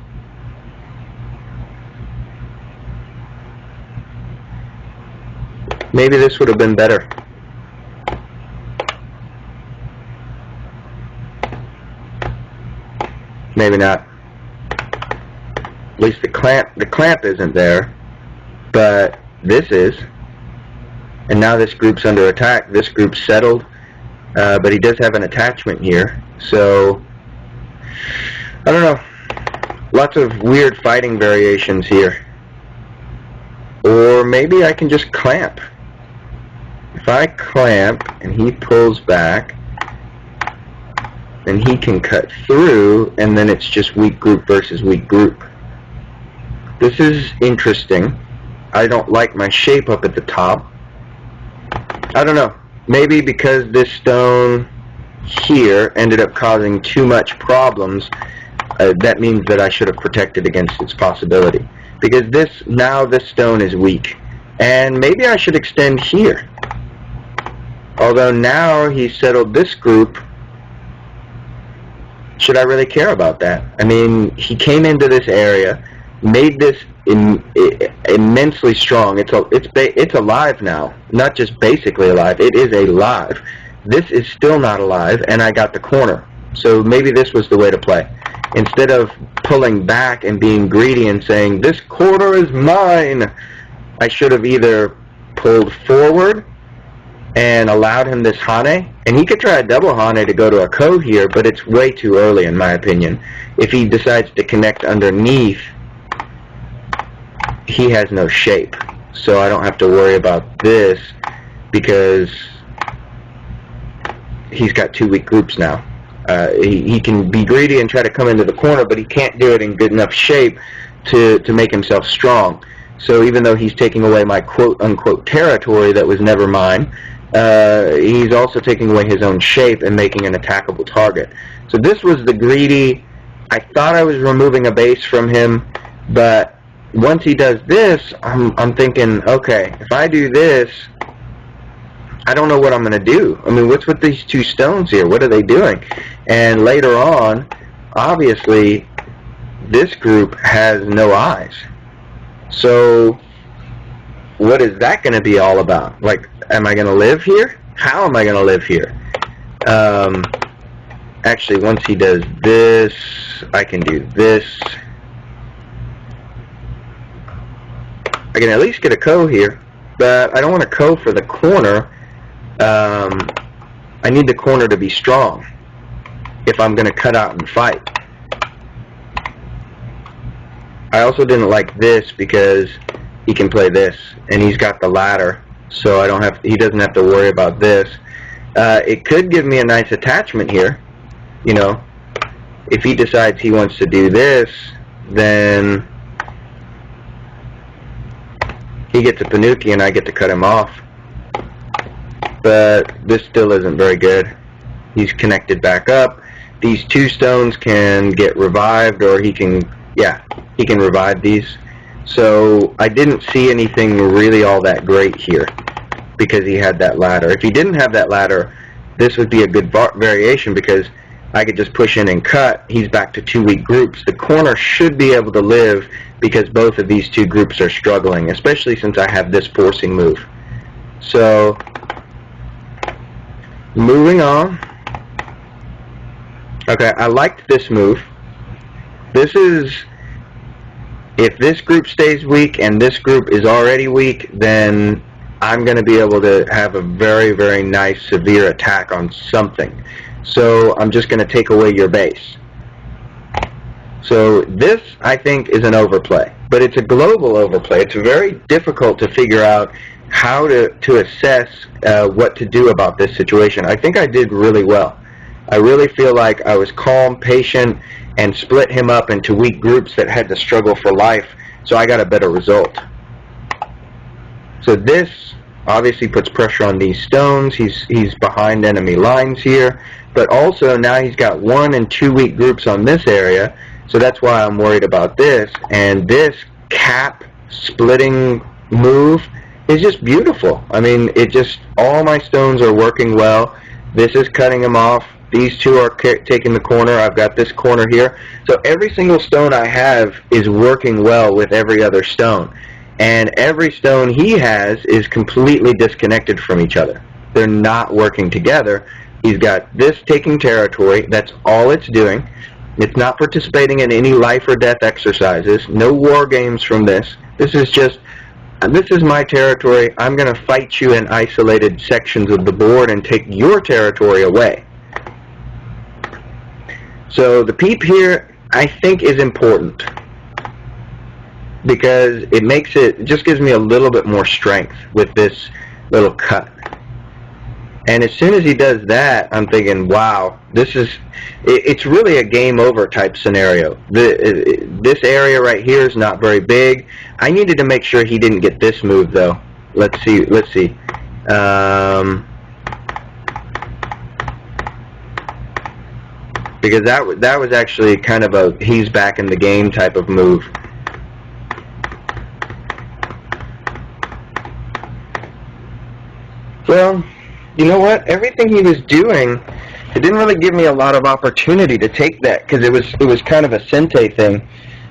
maybe this would have been better. Maybe not. At least the clamp isn't there, but this is. And now this group's under attack. This group's settled, but he does have an attachment here. So I don't know. Lots of weird fighting variations here. Or maybe I can just clamp. If I clamp and he pulls back, then he can cut through, and then it's just weak group versus weak group. This is interesting. I don't like my shape up at the top. I don't know. Maybe because this stone here ended up causing too much problems, that means that I should have protected against its possibility. Because now this stone is weak. And maybe I should extend here. Although now he's settled this group, should I really care about that? I mean, he came into this area, made this immensely strong. It's alive now. Not just basically alive, it is alive. This is still not alive, and I got the corner. So maybe this was the way to play. Instead of pulling back and being greedy and saying, this corner is mine, I should have either pulled forward and allowed him this Hane, and he could try a double Hane to go to a Ko here, but it's way too early in my opinion. If he decides to connect underneath, he has no shape, so I don't have to worry about this because he's got two weak groups now. He can be greedy and try to come into the corner, but he can't do it in good enough shape to make himself strong. So even though he's taking away my quote-unquote territory that was never mine, he's also taking away his own shape and making an attackable target. So this was the greedy. I thought I was removing a base from him, but once he does this, I'm thinking, okay, if I do this, I don't know what I'm going to do. I mean, what's with these two stones here? What are they doing? And later on, obviously, this group has no eyes. So what is that going to be all about? Like, am I going to live here? How am I going to live here? Actually, once he does this, I can do this. I can at least get a Ko here, but I don't want a Ko for the corner. I need the corner to be strong if I'm going to cut out and fight. I also didn't like this because he can play this, and he's got the ladder, so he doesn't have to worry about this. It could give me a nice attachment here, you know. If he decides he wants to do this, then he gets a Panuki and I get to cut him off. But this still isn't very good. He's connected back up. These two stones can get revived, or he can revive these. So I didn't see anything really all that great here because he had that ladder. If he didn't have that ladder, this would be a good variation because I could just push in and cut. He's back to two weak groups. The corner should be able to live because both of these two groups are struggling, especially since I have this forcing move. So moving on. Okay, I liked this move. This is, if this group stays weak and this group is already weak, then I'm going to be able to have a very, very nice, severe attack on something. So I'm just going to take away your base. So this, I think, is an overplay. But it's a global overplay. It's very difficult to figure out how to assess what to do about this situation. I think I did really well. I really feel like I was calm, patient, and split him up into weak groups that had to struggle for life, so I got a better result. So this obviously puts pressure on these stones. He's behind enemy lines here, but also now he's got 1 and 2 weak groups on this area, so that's why I'm worried about this. And this cap splitting move is just beautiful. I mean, it just, all my stones are working well. This is cutting them off. These two are taking the corner. I've got this corner here. So every single stone I have is working well with every other stone. And every stone he has is completely disconnected from each other. They're not working together. He's got this taking territory. That's all it's doing. It's not participating in any life or death exercises. No war games from this. This is just, this is my territory. I'm going to fight you in isolated sections of the board and take your territory away. So the peep here, I think, is important because it makes it just gives me a little bit more strength with this little cut. And as soon as he does that, I'm thinking, wow, it's really a game over type scenario. This area right here is not very big. I needed to make sure he didn't get this move, though. Let's see. Because that was actually kind of a he's back in the game type of move. Well, you know what? Everything he was doing, it didn't really give me a lot of opportunity to take that because it was kind of a Sente thing.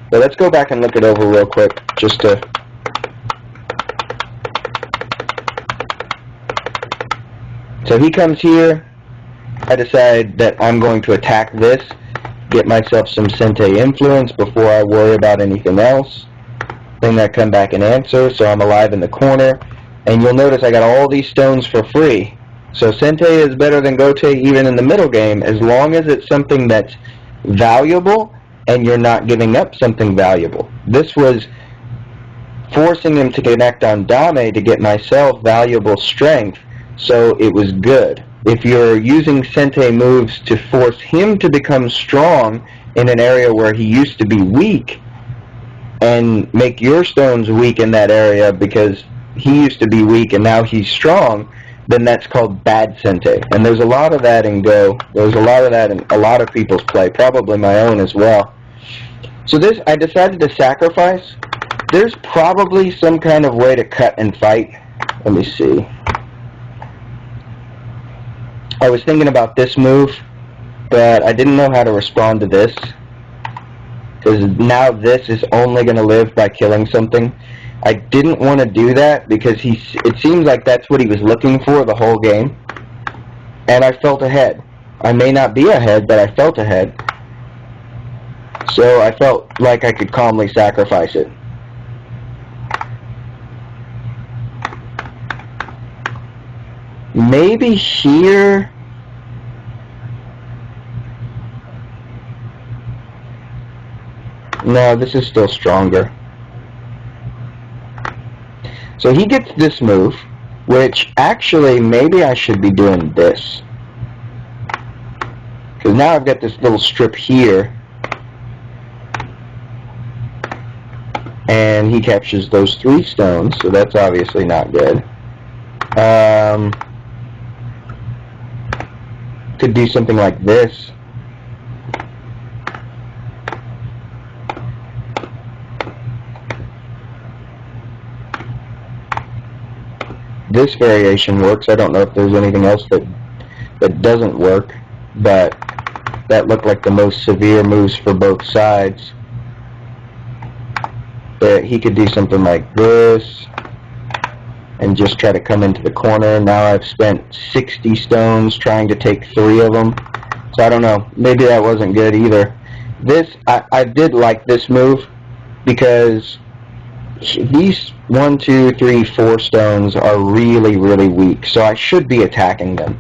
But let's go back and look it over real quick just to. So he comes here. I decide that I'm going to attack this, get myself some Sente influence before I worry about anything else. Then I come back and answer, so I'm alive in the corner. And you'll notice I got all these stones for free. So Sente is better than Gote even in the middle game, as long as it's something that's valuable and you're not giving up something valuable. This was forcing him to connect on Dame to get myself valuable strength, so it was good. If you're using Sente moves to force him to become strong in an area where he used to be weak, and make your stones weak in that area because he used to be weak and now he's strong, then that's called bad Sente. And there's a lot of that in Go. There's a lot of that in a lot of people's play, probably my own as well. So this, I decided to sacrifice. There's probably some kind of way to cut and fight. Let me see. I was thinking about this move, but I didn't know how to respond to this. Because now this is only going to live by killing something. I didn't want to do that because it seems like that's what he was looking for the whole game. And I felt ahead. I may not be ahead, but I felt ahead. So I felt like I could calmly sacrifice it. Maybe here. No, this is still stronger. So he gets this move, which actually maybe I should be doing this. Because now I've got this little strip here. And he captures those 3 stones, so that's obviously not good. Could do something like this. This variation works. I don't know if there's anything else that doesn't work, but that looked like the most severe moves for both sides. But he could do something like this and just try to come into the corner. Now I've spent 60 stones trying to take 3 of them. So I don't know. Maybe that wasn't good either. This, I did like this move because these 1, 2, 3, 4 stones are really, really weak, so I should be attacking them.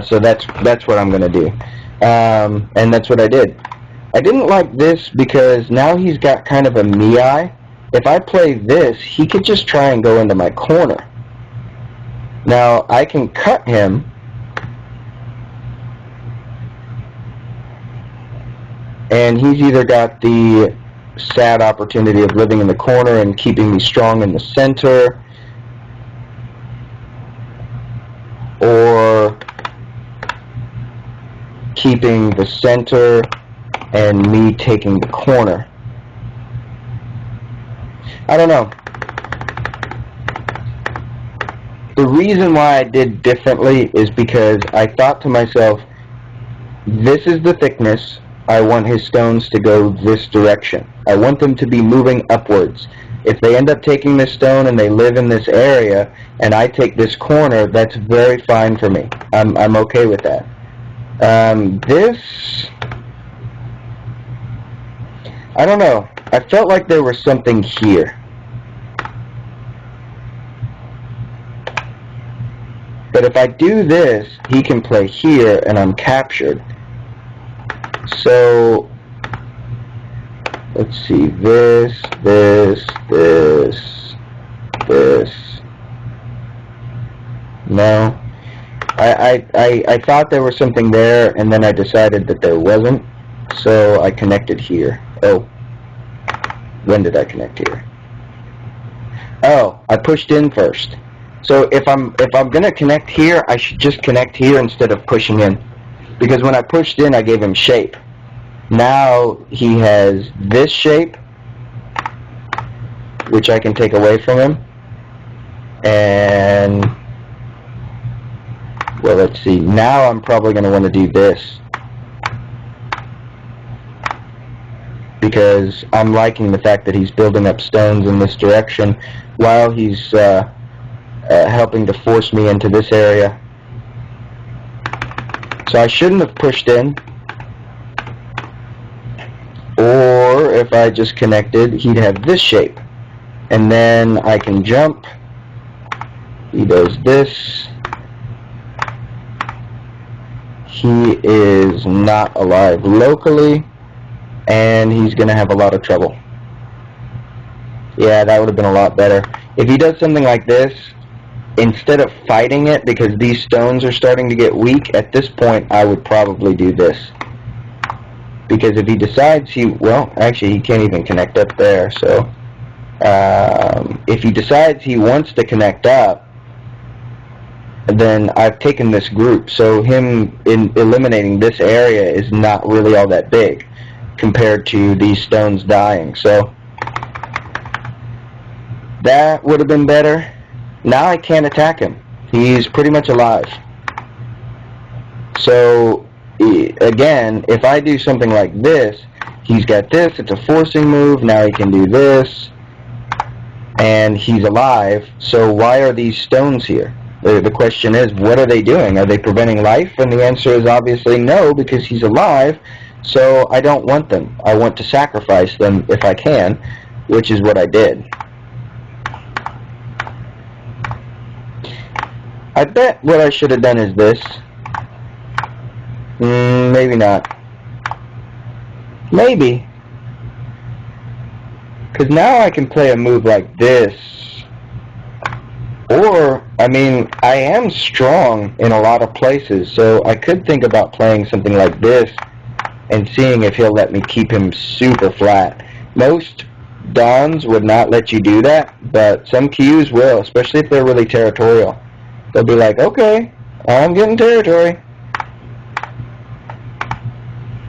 So that's what I'm going to do. And that's what I did. I didn't like this because now he's got kind of a me-eye. If I play this, he could just try and go into my corner. Now, I can cut him, and he's either got the sad opportunity of living in the corner and keeping me strong in the center, or keeping the center and me taking the corner. I don't know. The reason why I did differently is because I thought to myself, this is the thickness. I want his stones to go this direction. I want them to be moving upwards. If they end up taking this stone and they live in this area and I take this corner, that's very fine for me. I'm okay with that. This, I don't know. I felt like there was something here. But if I do this, he can play here and I'm captured. So, let's see, this. No. I thought there was something there, and then I decided that there wasn't, so I connected here. Oh. When did I connect here? Oh, I pushed in first. So if I'm going to connect here, I should just connect here instead of pushing in. Because when I pushed in, I gave him shape. Now he has this shape, which I can take away from him. And, well, let's see. Now I'm probably going to want to do this. Because I'm liking the fact that he's building up stones in this direction while he's helping to force me into this area. So I shouldn't have pushed in. Or if I just connected, he'd have this shape. And then I can jump. He does this. He is not alive locally. And he's going to have a lot of trouble. Yeah, that would have been a lot better. If he does something like this, instead of fighting it because these stones are starting to get weak, at this point I would probably do this. Because if he decides well, actually he can't even connect up there, so if he decides he wants to connect up, then I've taken this group, so him eliminating this area is not really all that big compared to these stones dying, so that would have been better. Now I can't attack him. He's pretty much alive. So, again, if I do something like this, he's got this, it's a forcing move, now he can do this, and he's alive, so why are these stones here? The question is, what are they doing? Are they preventing life? And the answer is obviously no, because he's alive, so I don't want them. I want to sacrifice them if I can, which is what I did. I bet what I should have done is this. Maybe not. Maybe. Because now I can play a move like this. Or, I mean, I am strong in a lot of places, so I could think about playing something like this and seeing if he'll let me keep him super flat. Most Dons would not let you do that, but some Qs will, especially if they're really territorial. They'll be like, okay, I'm getting territory.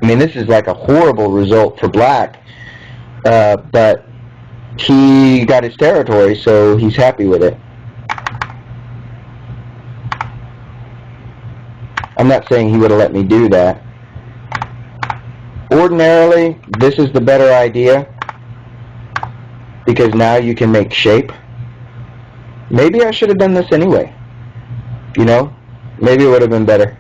I mean, this is like a horrible result for black, but he got his territory, so he's happy with it. I'm not saying he would have let me do that. Ordinarily, this is the better idea, because now you can make shape. Maybe I should have done this anyway. You know, maybe it would have been better.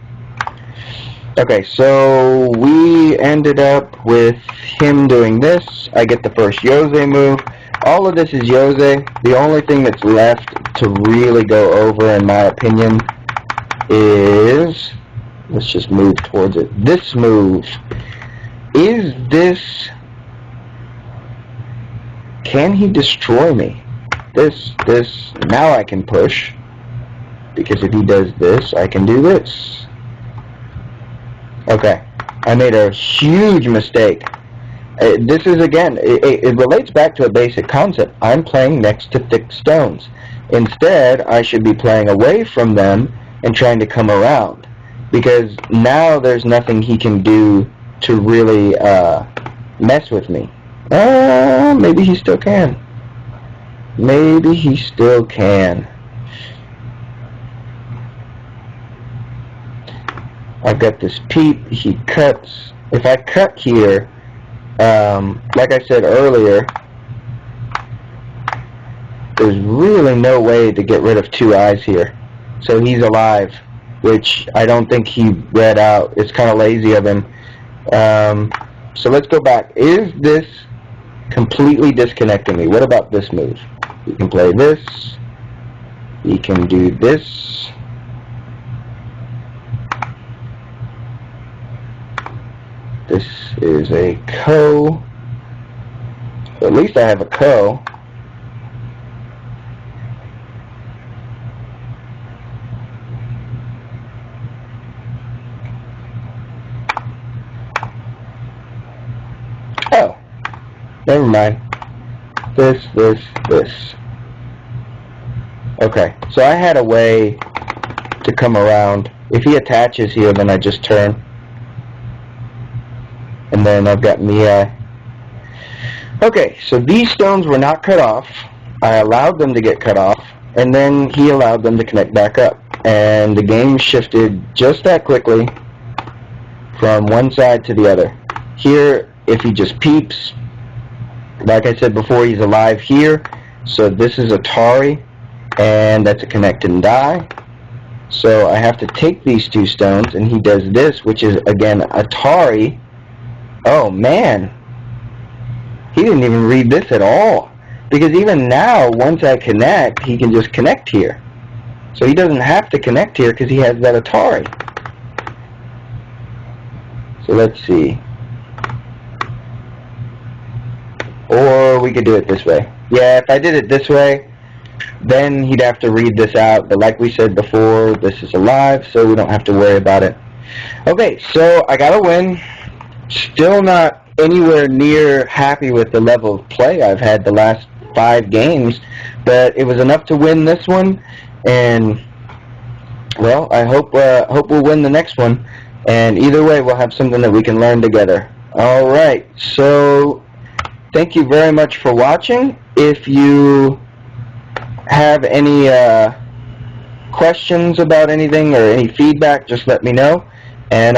Okay, so we ended up with him doing this. I get the first Yose move. all of this is Jose. The only thing that's left to really go over, in my opinion, is, let's just move towards it. This move. Is this, can he destroy me? This, now I can push. Because if he does this, I can do this. Okay. I made a huge mistake. This is, again, it relates back to a basic concept. I'm playing next to thick stones. Instead, I should be playing away from them and trying to come around. Because now there's nothing he can do to really mess with me. Maybe he still can. Maybe he still can. I've got this peep. He cuts. If I cut here, like I said earlier, there's really no way to get rid of 2 eyes here. So he's alive, which I don't think he read out. It's kind of lazy of him. So let's go back. Is this completely disconnecting me? What about this move? He can play this. He can do this. This is a ko. So at least I have a ko. Oh, never mind. This. Okay, so I had a way to come around. If he attaches here, then I just turn. And then I've got Mia. Okay, so these stones were not cut off. I allowed them to get cut off, and then he allowed them to connect back up. And the game shifted just that quickly from one side to the other. Here, if he just peeps, like I said before, he's alive here. So this is Atari, and that's a connect and die. So I have to take these 2 stones, and he does this, which is, again, Atari. Oh, man. He didn't even read this at all. Because even now, once I connect, he can just connect here. So he doesn't have to connect here because he has that Atari. So let's see. Or we could do it this way. Yeah, if I did it this way, then he'd have to read this out. But like we said before, this is alive, so we don't have to worry about it. Okay, so I got a win. Still not anywhere near happy with the level of play I've had the last 5 games, but it was enough to win this one, and well, I hope we'll win the next one, and either way we'll have something that we can learn together. Alright, so thank you very much for watching. If you have any questions about anything or any feedback, just let me know, and